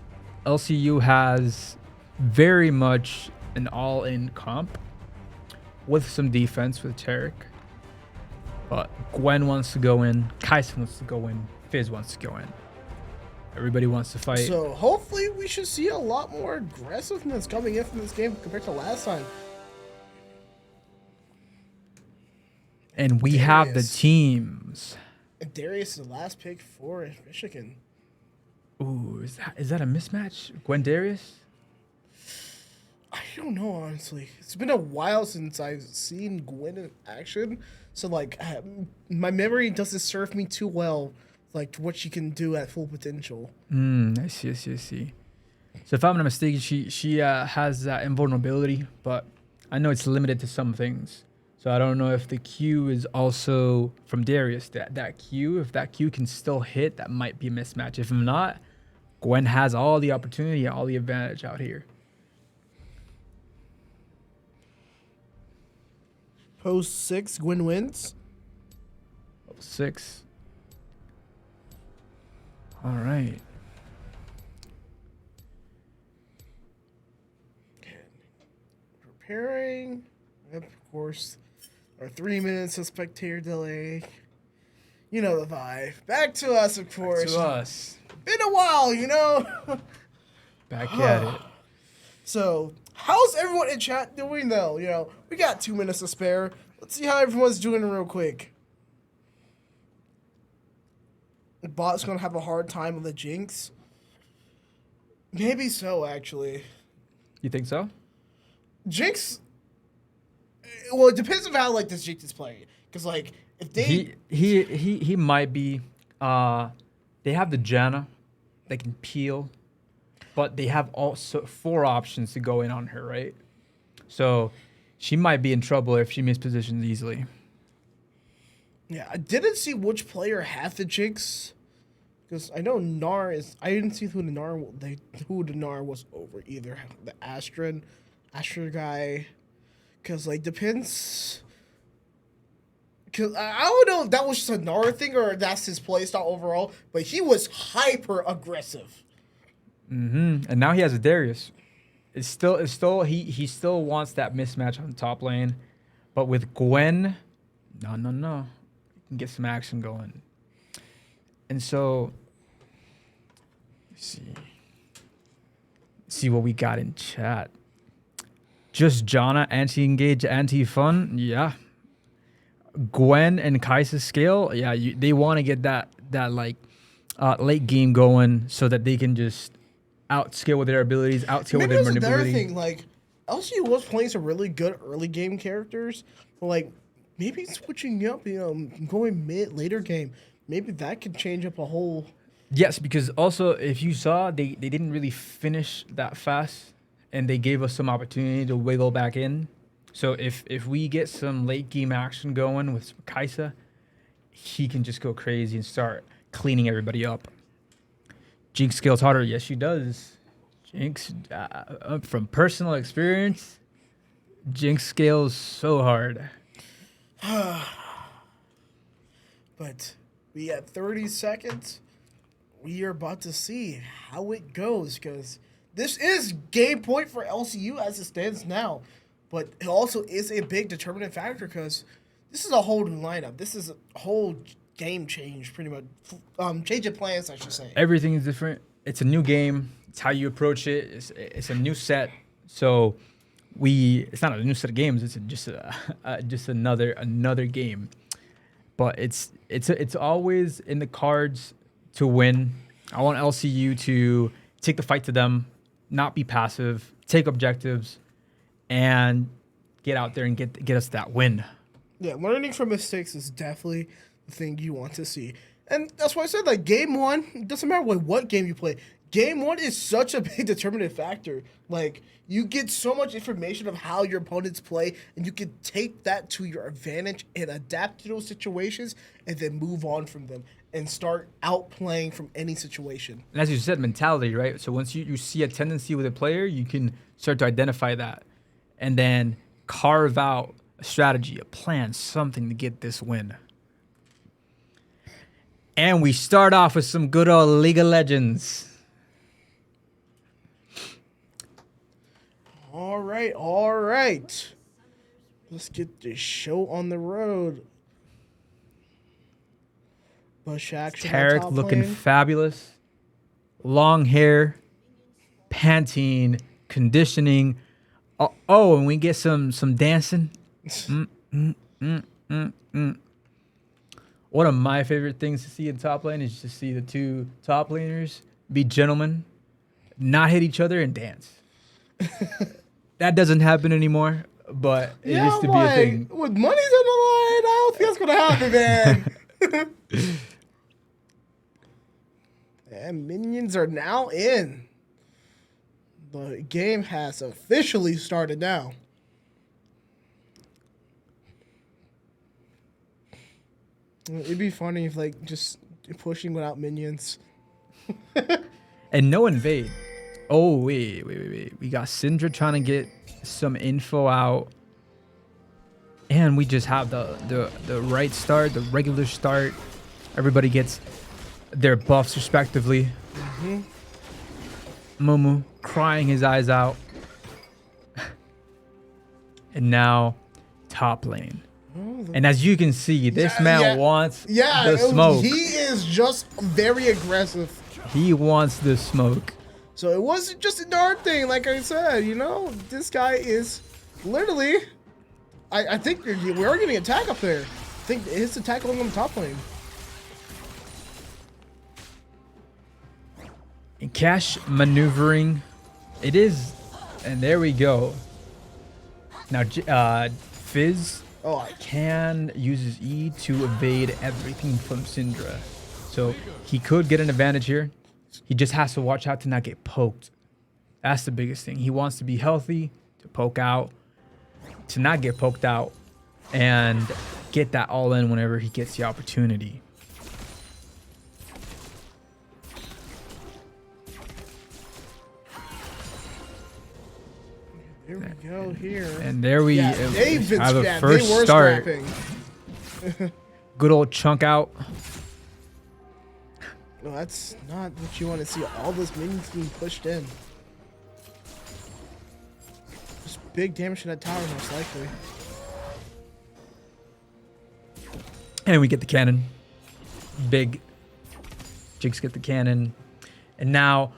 LCU has very much an all-in comp with some defense with Tarek. But Gwen wants to go in, Kaisa wants to go in, Fizz wants to go in. Everybody wants to fight. So hopefully we should see a lot more aggressiveness coming in from this game compared to last time. And we have the teams. And Darius is the last pick for Michigan. Ooh, is that a mismatch? Gwen Darius? I don't know, honestly. It's been a while since I've seen Gwen in action, so like my memory doesn't serve me too well, like what she can do at full potential. I see, I see, I see. So if I'm not mistaken, she has that invulnerability, but I know it's limited to some things. So I don't know if the Q is also from Darius. That Q, if that Q can still hit, that might be a mismatch. If not, Gwen has all the opportunity, all the advantage out here. Post 6, Gwen wins. Level 6. All right. Preparing. Yep, of course. Our 3 minutes of spectator delay. You know the vibe. Back to us, of course. To us. Been a while, you know? Back at it. So, how's everyone in chat doing, though? You know, we got 2 minutes to spare. Let's see how everyone's doing real quick. The bot's gonna have a hard time with the Jinx. Maybe so, actually. You think so? Jinx. Well, it depends on how like this Jinx is playing. Because like if they He might be. They have the Janna, they can peel, but they have also 4 options to go in on her, right? So she might be in trouble if she mispositions easily. Yeah, I didn't see which player had the Jinx. Because I know Gnar is. I didn't see who the Gnar was over either. The Astra guy. Because like depends. Because I don't know if that was just a Gnar thing or that's his playstyle overall. But he was hyper aggressive. And now he has a Darius. It's still he still wants that mismatch on the top lane, but with Gwen, no, you can get some action going. And so, let's see what we got in chat. Just Janna, anti-engage, anti-fun, yeah. Gwen and Kai'Sa scale, yeah. They want to get that like late game going so that they can just outscale with their abilities, outscale with Maybe their that's another maneuverability. thing. Like LCU was playing some really good early game characters, but like maybe switching up, you know, going later game. Maybe that could change up a whole. Yes, because also if you saw, they didn't really finish that fast, and they gave us some opportunity to wiggle back in. So if we get some late game action going with Kai'Sa, he can just go crazy and start cleaning everybody up. Jinx scales harder. Yes, she does. Jinx, from personal experience, Jinx scales so hard. But we got 30 seconds. We are about to see how it goes because this is game point for LCU as it stands now. But it also is a big determinant factor because this is a whole new lineup. This is a whole game change, pretty much. Change of plans, I should say. Everything is different. It's a new game. It's how you approach it. It's a new set. So it's not a new set of games. It's just another game. But it's always in the cards to win. I want LCU to take the fight to them, not be passive, take objectives, and get out there and get us that win. Yeah, learning from mistakes is definitely the thing you want to see. And that's why I said, like, game one, it doesn't matter what game you play. Game one is such a big determinant factor. Like, you get so much information of how your opponents play, and you can take that to your advantage and adapt to those situations and then move on from them and start outplaying from any situation. And as you said, mentality, right? So once you see a tendency with a player, you can start to identify that and then carve out a strategy, a plan, something to get this win. And we start off with some good old League of Legends. All right. Let's get this show on the road. Bush action. Tarek looking fabulous. Long hair, Pantene, conditioning. Oh, and we get some dancing. One of my favorite things to see in top lane is to see the two top laners be gentlemen, not hit each other, and dance. That doesn't happen anymore, but it used to be a thing. With money's on the line, I don't think that's gonna happen, man. And minions are now in. The game has officially started now. It'd be funny if like just pushing without minions. And no invade. Oh, wait. We got Syndra trying to get some info out. And we just have the right start, the regular start. Everybody gets their buffs respectively. Mumu crying his eyes out. And now top lane. And as you can see, this man wants the smoke. He is just very aggressive. He wants the smoke. So it wasn't just a dart thing, like I said, you know? This guy is literally... I think we are getting an attack up there. I think his attack on the top lane. And cash maneuvering. It is... And there we go. Now, Fizz can use his E to evade everything from Syndra. So he could get an advantage here. He just has to watch out to not get poked. That's the biggest thing. He wants to be healthy, to poke out, to not get poked out, and get that all in whenever he gets the opportunity. There we go here. And there we have a scrapped. first They were start. scrapping. Good old chunk out. No, that's not what you want to see. All those minions being pushed in. Just big damage to that tower, most likely. And we get the cannon. Big. Jigs get the cannon. And now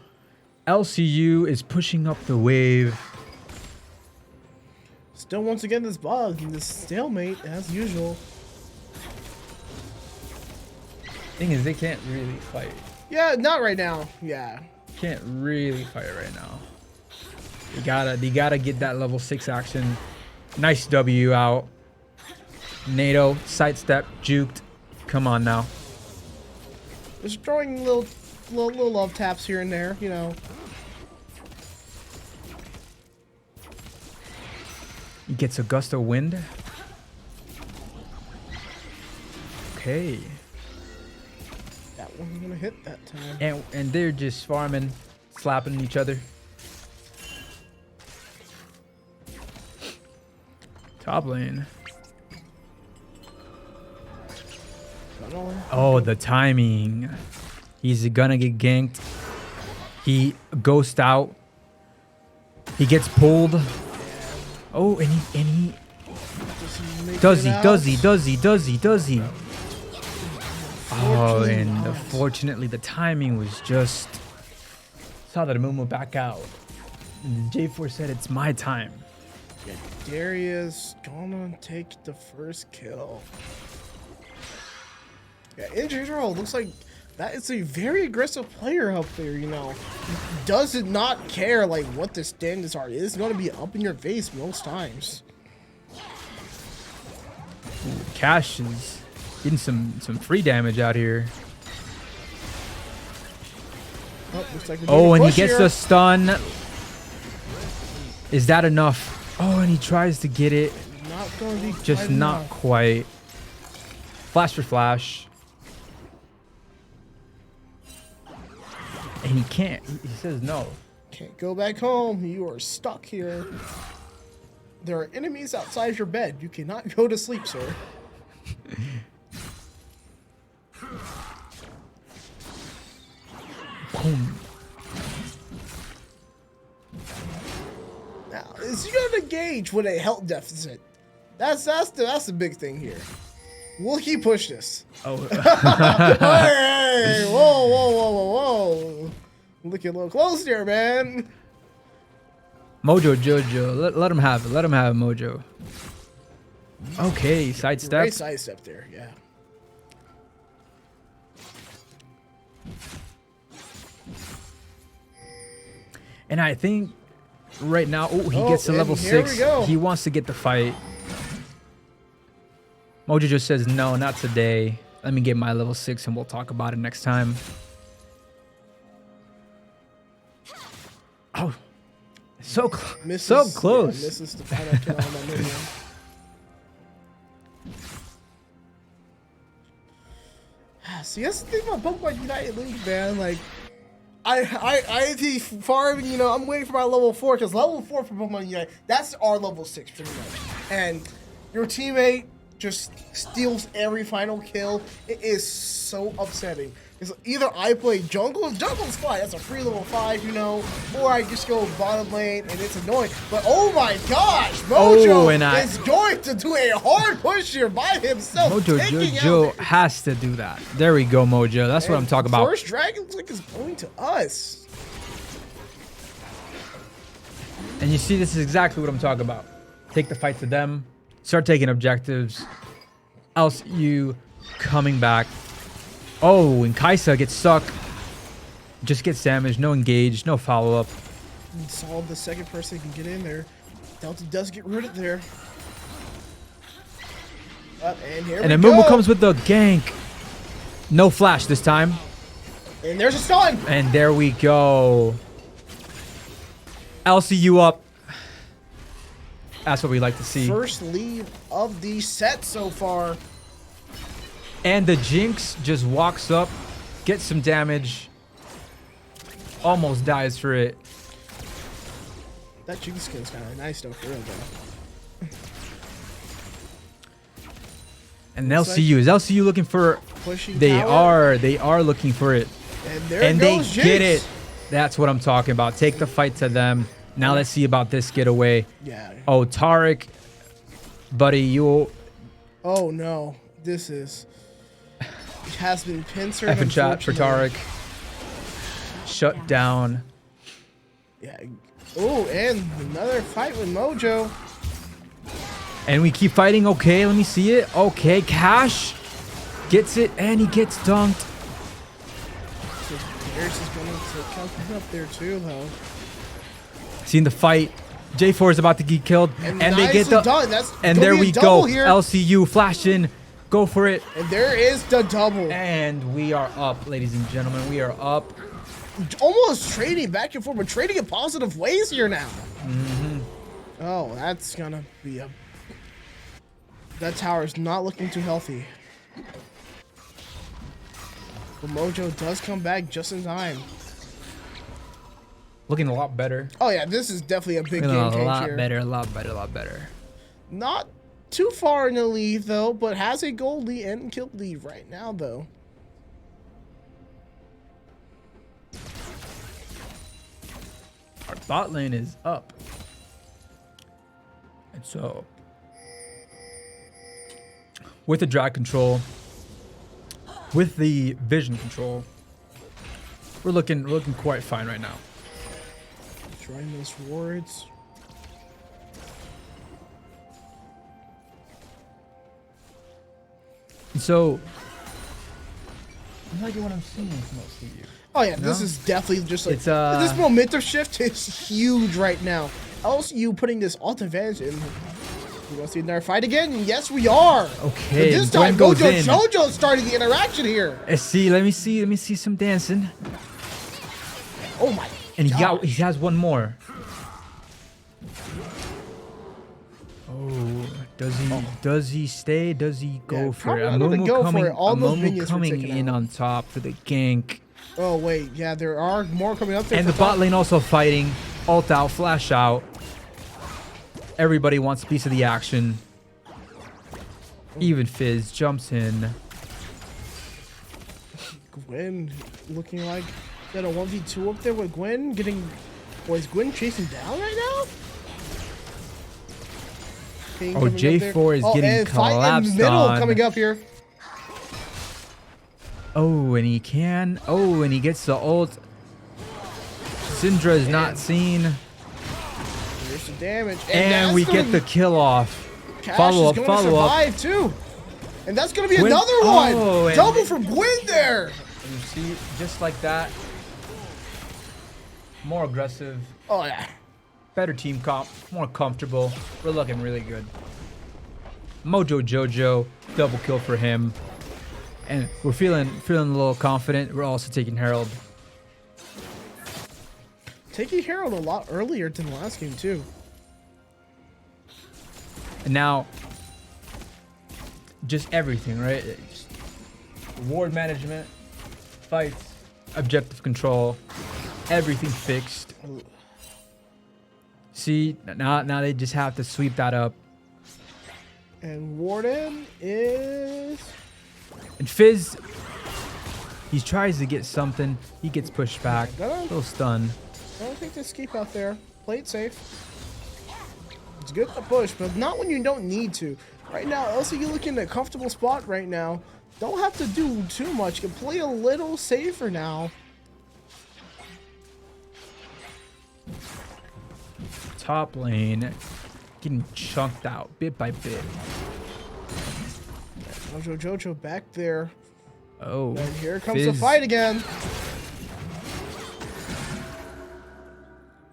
LCU is pushing up the wave. Still, once again, this bug and this stalemate, as usual. Thing is, they can't really fight. Yeah, not right now. Yeah. Can't really fight right now. They gotta get that level 6 action. Nice W out. NATO, sidestep, juked. Come on now. Just throwing little love taps here and there, you know. He gets a gust of wind. Okay. That one's gonna hit that time. And they're just farming, slapping each other. Top lane. Oh, the timing. He's gonna get ganked. He ghosts out. He gets pulled. Oh, and he does he? Oh, and unfortunately the timing was just... Saw that Mumu back out. And J4 said it's my time. Yeah, Darius gonna take the first kill. Yeah, in general, looks like that is a very aggressive player up there, you know. Does not care like what the standards are. It is gonna be up in your face most times. Ooh, Cash is getting some free damage out here. Oh, looks like and he gets the stun. Is that enough? Oh, and he tries to get it. Not gonna be just not enough. quite. Flash for flash. And he can't. He says no. Can't go back home. You are stuck here. There are enemies outside your bed. You cannot go to sleep, sir. Boom. Now, is you gonna gauge with a health deficit? That's the big thing here. Will he push this? Oh. Hey, whoa. Look a little close there, man. Mojo Jojo. Let him have it. Let him have it, Mojo. Okay, sidestep. Great sidestep there, yeah. And I think right now. Oh, he Oh, gets to and level here we 6. go. He wants to get the fight. Mojo just says, no, not today. Let me get my level 6 and we'll talk about it next time. Oh, so close. Yeah, misses the final kill on that minion. See, that's the thing about Pokemon Unite League, man. Like, I think farm, you know, I'm waiting for my level 4 because level 4 for Pokemon Unite, that's our level 6 pretty much. And your teammate just steals every final kill. It is so upsetting. It's either I play jungle's fine, that's a free level 5, you know, or I just go bottom lane and it's annoying. But oh my gosh, Mojo is going to do a hard push here by himself. Mojo Jojo has to do that. There we go, Mojo. That's what I'm talking about. First Dragon Link is going to us. And you see, this is exactly what I'm talking about. Take the fight to them. Start taking objectives. LCU coming back. Oh, and Kaisa gets stuck. Just gets damaged. No engage. No follow-up. Solve the second person can get in there. Delta does get rooted there. And here we go. And then Mumu comes with the gank. No flash this time. And there's a stun. And there we go. LCU up. That's what we like to see. First lead of the set so far. And the Jinx just walks up, gets some damage, almost dies for it. That Jinx skin's kind of nice though, for real though. And LCU, is LCU looking for? Pushing They tower. are looking for it. And there And goes they Jinx. get it. That's what I'm talking about. Take the fight to them. Now let's see about this getaway. Yeah. Oh, Tarek, buddy, you. Oh no, this is. Has been pincered. F and chat for Tarek. Shut down. Yeah. Oh, and another fight with Mojo. And we keep fighting. Okay, let me see it. Okay, Cash gets it, and he gets dunked. So Darius is going to come up there too, though. Seeing the fight. J4 is about to get killed, and they get the. Done. That's and gonna there be a we double go. here. LCU flash in. Go for it. And there is the double. And we are up, ladies and gentlemen. We are up. Almost trading back and forth, but trading in positive ways here now. Oh, that's gonna be a. That tower is not looking too healthy. But Mojo does come back just in time. Looking a lot better. Oh yeah, this is definitely a big game A changer. lot better. Not too far in the lead though, but has a gold lead and kill lead right now though. Our bot lane is up. And so, with the drag control, with the vision control, we're looking quite fine right now. Trying those wards. And so, I'm liking what I'm seeing from LCU. Oh yeah, this is definitely just like It's, this momentum shift is huge right now. LCU putting this alt advantage in. We want to see another fight again? Yes, we are. Okay, But this time, Gwen goes Mojo in. Jojo starting the interaction here. Let's see. Let me see some dancing. Oh my! And gosh. he has one more. Oh, does he stay? Does he go Yeah, for it? probably not gonna go for it. All those Amumu minions were coming taken in out. on top for the gank. Oh wait, yeah, there are more coming up there. And the for top. bot lane also fighting. Ult out, flash out. Everybody wants a piece of the action. Even Fizz jumps in. Gwen looking like got a 1v2 up there with Gwen getting. Boy, is Gwen chasing down right now? King Oh, coming up there. J4 is getting and fight in the collapsed middle on. coming up here. Oh, and he can. Oh, and he gets the ult. Syndra is not seen. There's the damage. And that's we gonna get the kill off. Cash Follow is up, gonna follow up. survive too. And that's gonna be Gwen- another Oh, one. and- Double for Gwen there. You see, just like that. More aggressive. Oh yeah. Better team comp, more comfortable. We're looking really good. Mojo Jojo, double kill for him. And we're feeling a little confident. We're also taking Herald. Taking Herald a lot earlier than the last game too. And now, just everything, right? Just reward management, fights, objective control, everything fixed. See, now they just have to sweep that up. And Warden is... And Fizz, he tries to get something. He gets pushed back. A little stun. I don't think this keep out there. Play it safe. It's good to push, but not when you don't need to. Right now, LCU looking at a comfortable spot right now. Don't have to do too much. You can play a little safer now. Top lane getting chunked out bit by bit. Mojo Jojo back there. Oh, And here comes Fizz the fight again.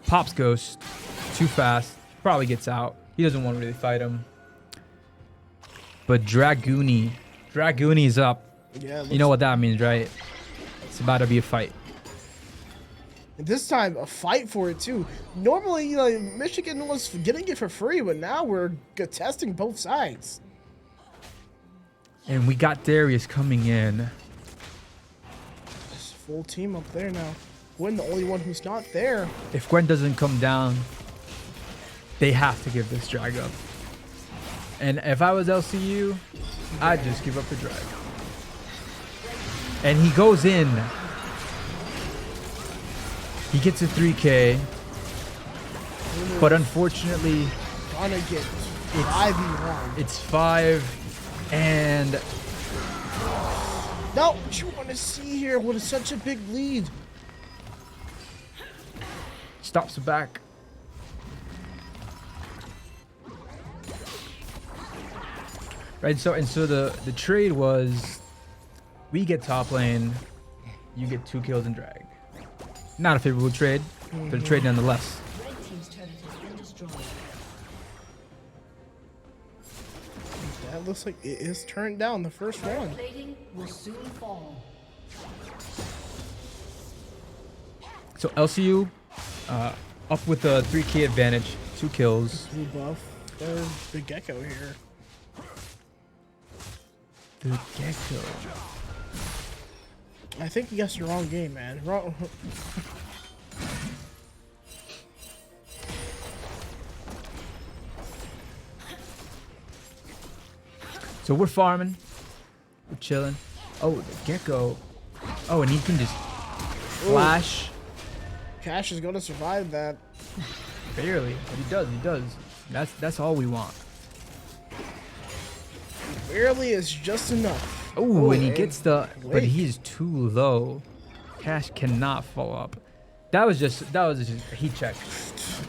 pops Ghost too fast. Probably gets out. He doesn't want to really fight him. But Dragooni's up. Yeah, You know what that means, right? It's about to be a fight. and this time a fight for it too. Normally, you know, Michigan was getting it for free, but now we're testing both sides. And we got Darius coming in. This full team up there now. Gwen, the only one who's not there. If Gwen doesn't come down, they have to give this drag up. And if I was LCU, I'd just give up the drag. And he goes in. He gets a 3K. But unfortunately, Gonna get 5v1. it's 5. And No, what you want to see here? What is such a big lead? stops the back. Right, so the trade was we get top lane, you get 2 kills and drag. Not a favorable trade, but a trade nonetheless. Red team's turret has been destroyed. That looks like it is turned down the first one. Plating will soon fall. So LCU up with a 3K advantage, 2 kills. Blue buff. There's the Gecko here. The Gecko. I think you guessed the wrong game, man. Wrong. So we're farming, we're chilling. Oh, the Gecko. Oh, and he can just flash. Cash is going to survive that. Barely, but he does. That's all we want. Barely is just enough. Oh, and he and gets the, but Blake. he's too low. Cash cannot follow up. That was just a heat check.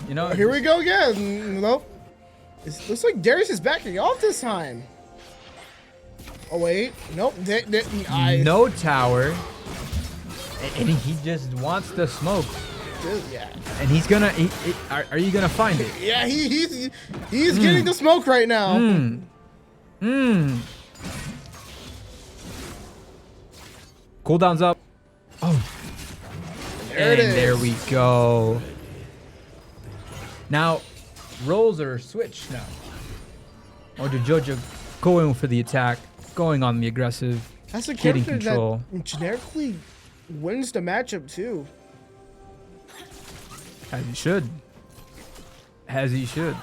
You know. Here we go again. Nope. It looks like Darius is backing off this time. Oh wait, nope. No tower, and he just wants the smoke. Yeah. And he's gonna. Are you gonna find it? Yeah, he's getting the smoke right now. Cooldown's up. Oh. There it And is. there we go. Now, roles are switched now. Mojo Jojo going for the attack, going on the aggressive, That's a getting character control. that generically wins the matchup too. As he should. As he should.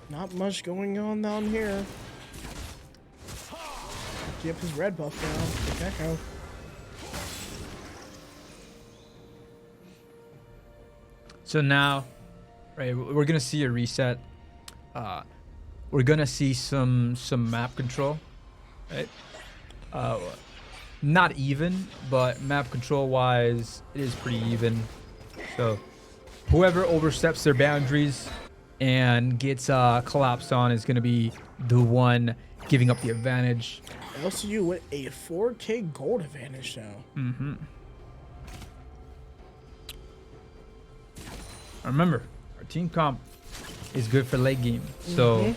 Not much going on down here. Get his red buff now. The Gecko. So now, right, we're gonna see a reset. We're gonna see some map control, right? Not even, but map control wise, it is pretty even. So whoever oversteps their boundaries and gets collapsed on is gonna be the one giving up the advantage. LCU with a 4K gold advantage now. Remember, our team comp is good for late game. So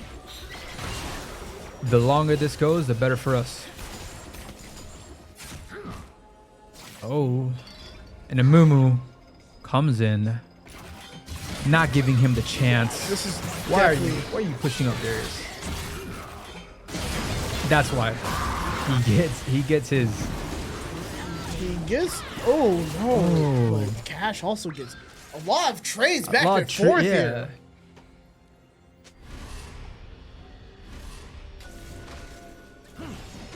the longer this goes, the better for us. Oh, and a Mumu comes in, not giving him the chance. This is Why definitely... are you pushing up Darius? That's why he gets his. He gets... Oh, no. Oh. But Cash also gets a lot of trades back lot and of forth here.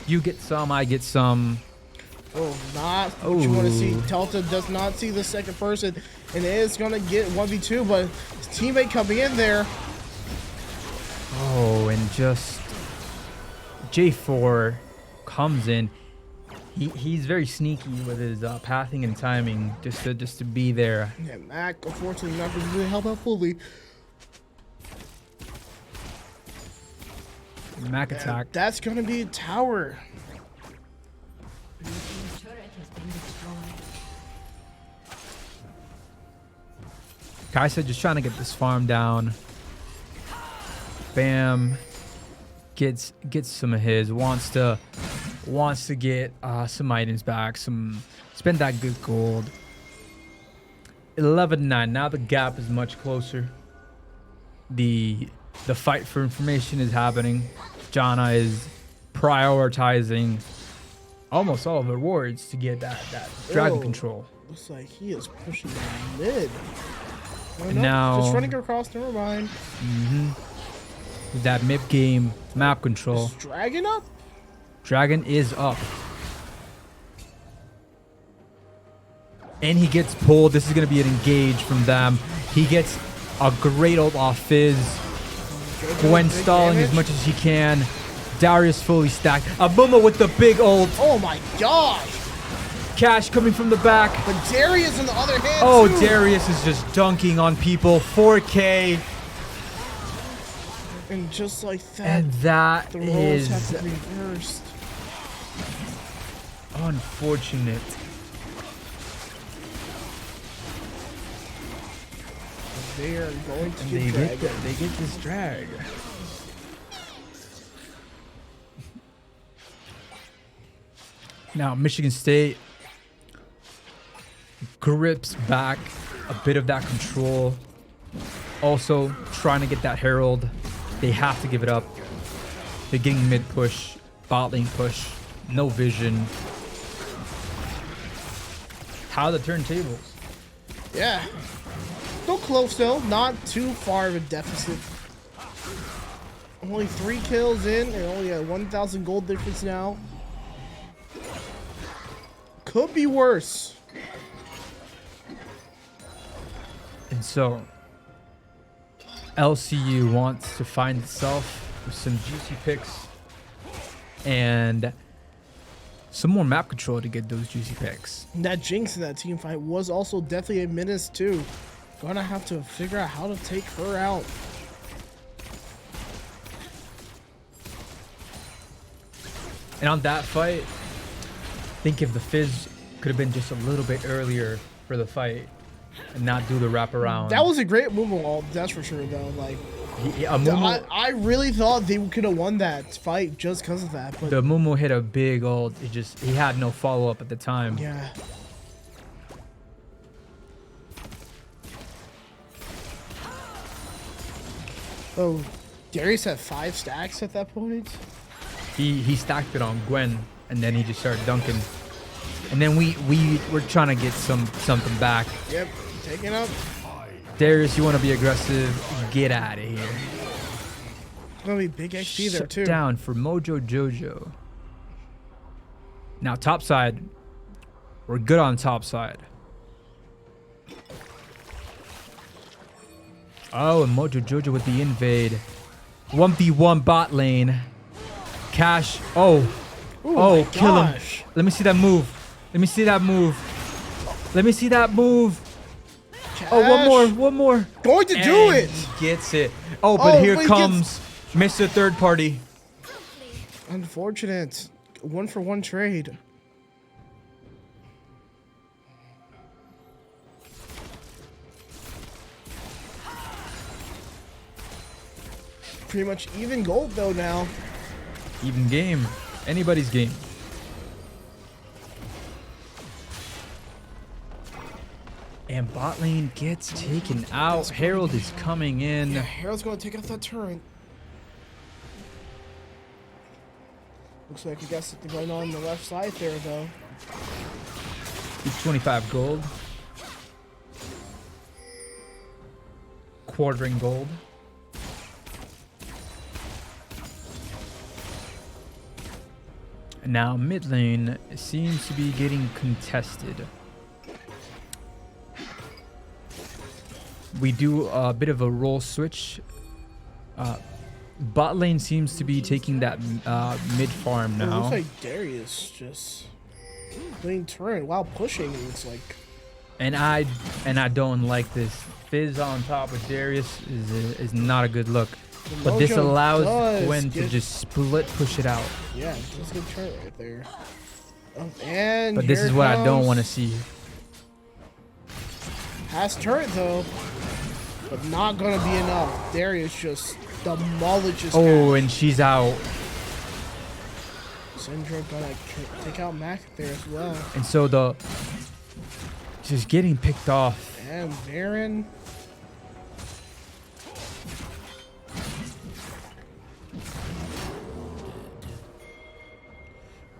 You get some, I get some. Oh, not what you want to see. Delta does not see the second person and is going to get 1v2, but his teammate coming in there. Oh, and just J4 comes in. He's very sneaky with his pathing and timing, just to be there. Yeah, Mac, unfortunately, not going to really help out fully. Mac attack. That's going to be a tower. Blue team's turret has been destroyed. Kaisa just trying to get this farm down. Bam. Gets some of his. Wants to get some items back. Spend that good gold. 11-9. Now the gap is much closer. The fight for information is happening. Jana is prioritizing almost all of the rewards to get that dragon control. Looks like he is pushing the mid. Oh, And no, now- just running across, never mind. That mid game map control. Is Dragon up? Dragon is up. And he gets pulled. This is going to be an engage from them. He gets a great ult off Fizz. Gwen Big stalling damage. as much as he can. Darius fully stacked. Abuma with the big ult. Oh my gosh! Cash coming from the back. But Darius on the other hand, Oh, too. Darius is just dunking on people. 4K. And just like that, And that the roles have is to be reversed. unfortunate. They are going to They get get, dragged. they get this drag. Now, Michigan State grips back a bit of that control. Also, trying to get that Herald. They have to give it up. They're getting mid push, bot lane push, no vision. How the turntables? Yeah. Still close though, not too far of a deficit. Only 3 kills in and only a 1,000 gold difference now. Could be worse. And so, LCU wants to find itself with some juicy picks and some more map control to get those juicy picks. That Jinx in that team fight was also definitely a menace too. Gonna have to figure out how to take her out. And on that fight, I think if the Fizz could have been just a little bit earlier for the fight and not do the wraparound. That was a great move all, that's for sure though. Like I really thought they could have won that fight just because of that. But the Mumu hit a big ult. He had no follow up at the time. yeah. Oh, Darius had 5 stacks at that point. He stacked it on Gwen, and then he just started dunking. And then we were trying to get something back. Yep, taking up. Darius, you want to be aggressive? Get out of here. It's gonna be big XP there Shut too. down for Mojo Jojo. Now top side, we're good on top side. Oh, and Mojo Jojo with the invade. 1v1 bot lane. Cash. Oh. Ooh, Oh, my kill him. gosh. Let me see that move. Let me see that move. Let me see that move. Oh, Cash. one more. Going to do And it. he gets it. Oh, but Oh, here but he comes Mr. Third Party. Unfortunate. 1-for-1 trade. pretty much even gold though now. Even game. Anybody's game. And bot lane gets taken out. Herald is coming in. Yeah, Harold's gonna take out that turret. Looks like we got something going on the left side there though. He's 25 gold. Quartering gold. Now mid lane seems to be getting contested. We do a bit of a role switch. Bot lane seems to be taking that mid farm It now. looks like Darius just playing turret while pushing. It's like And I don't like this. Fizz on top of Darius is not a good look. But this Mojo allows does Gwen to get- just split push it out. yeah, that's a good turret right there. And But this here is what I don't comes- want to see. Has turret though, but not gonna be enough. Darius just demolishes. Oh, and she's out. Syndra gonna take out Mac there as well. And so the just getting picked off. And Baron.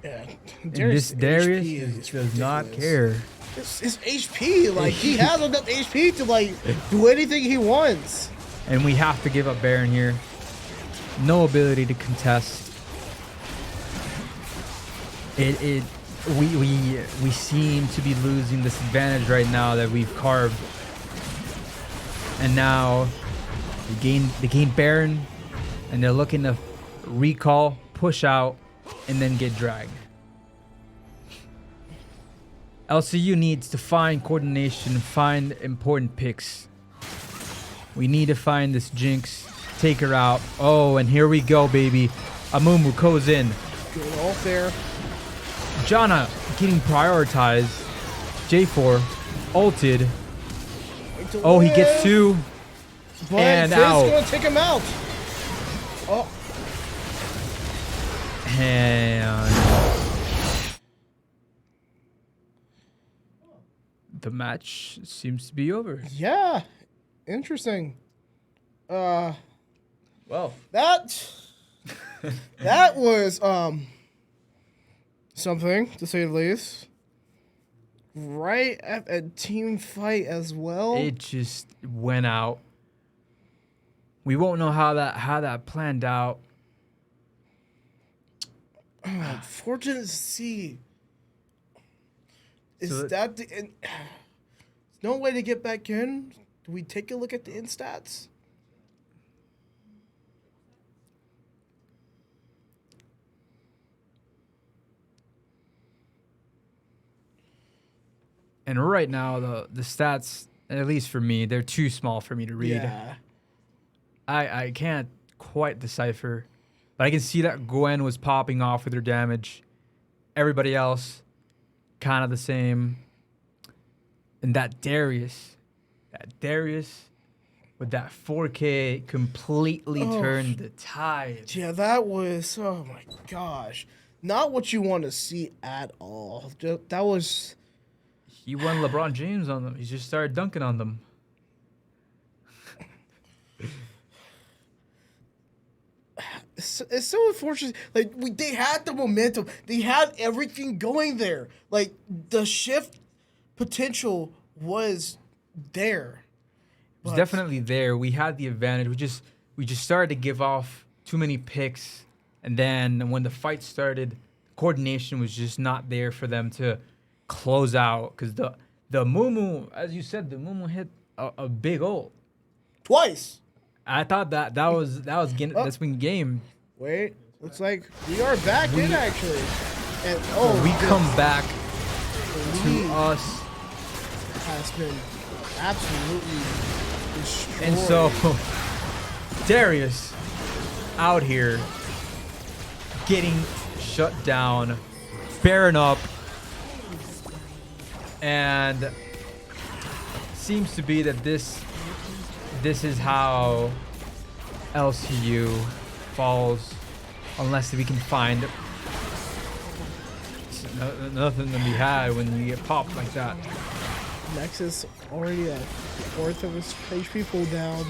Yeah, And this Darius HP is does not ridiculous. care. It's HP. Like he has enough HP to like do anything he wants. And we have to give up Baron here. No ability to contest. We seem to be losing this advantage right now that we've carved. And now they gain Baron, and they're looking to recall, push out, and then get dragged. LCU needs to find coordination, find important picks. We need to find this Jinx, take her out. Oh, and here we go, baby. Amumu goes in. Good ult there. Janna getting prioritized. J4 ulted. Oh, he gets two. But and Fizz out. gonna take him out. Oh, And the match seems to be over. yeah. Interesting. Well, That that was something to say the least. Right at a team fight as well. it just went out. We won't know how that planned out. Fortunate to see. Is So that the? No way to get back in. Do we take a look at the instats? And right now, the stats, at least for me, they're too small for me to read. Yeah. I can't quite decipher, but I can see that Gwen was popping off with her damage. Everybody else, kind of the same. And that Darius with that 4K completely turned the tide. Yeah, that was. Oh my gosh, not what you want to see at all. That was. He won LeBron James on them. He just started dunking on them. It's so unfortunate. Like they had the momentum. They had everything going there. Like the shift potential was there. It was But- definitely there. We had the advantage. We just started to give off too many picks, and then when the fight started, coordination was just not there for them to close out. Because the Mumu, as you said, the Mumu hit a big ult. Twice. I thought that's been game. Wait, looks like we are back in actually. And We this come back lead to us, has been absolutely destroyed. and so Darius out here getting shut down, Baron up, and seems to be that this is how LCU falls unless we can find nothing to be had when you get popped like that. Nexus already at fourth of his HP cooldown.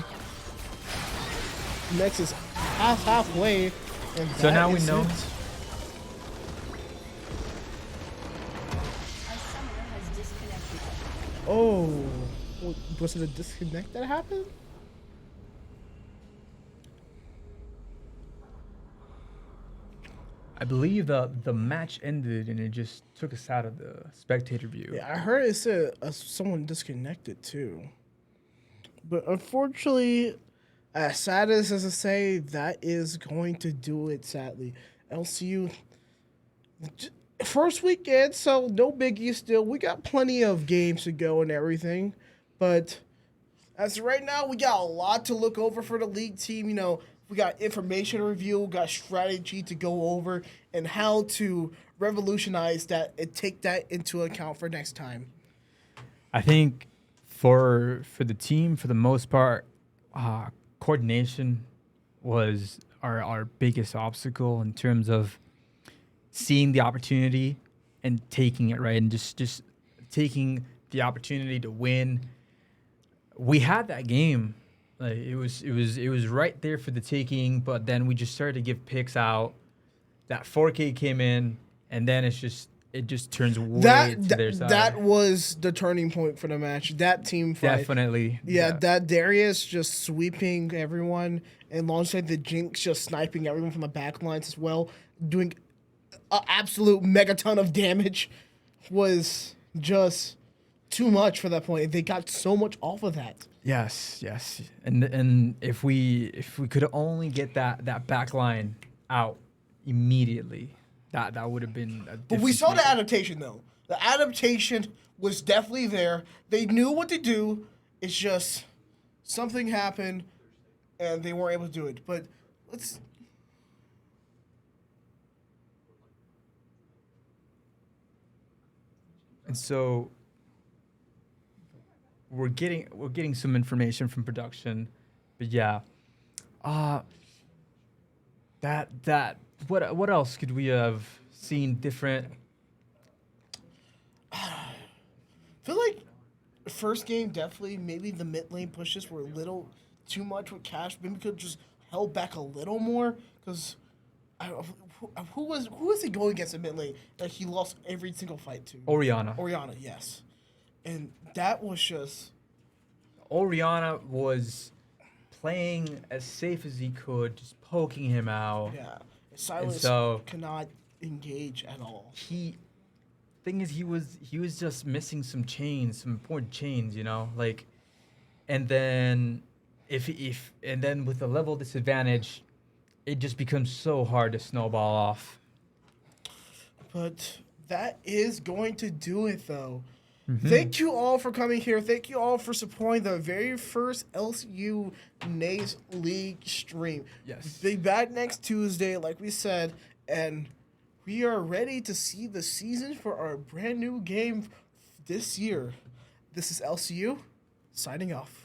Nexus halfway. And So that now we is know. it. A summoner has disconnected. Oh, was it a disconnect that happened? I believe the match ended and it just took us out of the spectator view. Yeah, I heard it said someone disconnected too. But unfortunately, as sad as to say, that is going to do it. Sadly, LCU first weekend, so no biggie. Still, we got plenty of games to go and everything, but as of right now, we got a lot to look over for the league team. You know, we got information review, we got strategy to go over, and how to revolutionize that and take that into account for next time. I think for the team, for the most part, coordination was our biggest obstacle in terms of seeing the opportunity and taking it, right, and just taking the opportunity to win. We had that game, like it was right there for the taking, but then we just started to give picks out. That 4K came in, and then it just turns way to their side. That was the turning point for the match. That team fight. Definitely. Yeah, that Darius just sweeping everyone, and alongside the Jinx just sniping everyone from the back lines as well, doing an absolute megaton of damage, was just too much for that point. They got so much off of that. Yes, and if we could only get that back line out immediately, that would have been. But we saw the adaptation though. The adaptation was definitely there. They knew what to do. It's just something happened, and they weren't able to do it. But let's. And so we're getting some information from production, but yeah, that what else could we have seen different? I feel like the first game definitely maybe the mid lane pushes were a little too much with Cash. Maybe we could have just held back a little more because who was he going against in mid lane that he lost every single fight to? Oriana, yes, and that was just Oriana was playing as safe as he could, just poking him out. yeah. Silas so- cannot engage at all. Thing is, he was just missing some chains, some important chains, you know, like, and then and then with the level disadvantage, it just becomes so hard to snowball off. But that is going to do it, though. Thank you all for coming here. Thank you all for supporting the very first LCU Nays League stream. Yes. Be back next Tuesday, like we said, and we are ready to see the season for our brand new game this year. This is LCU, signing off.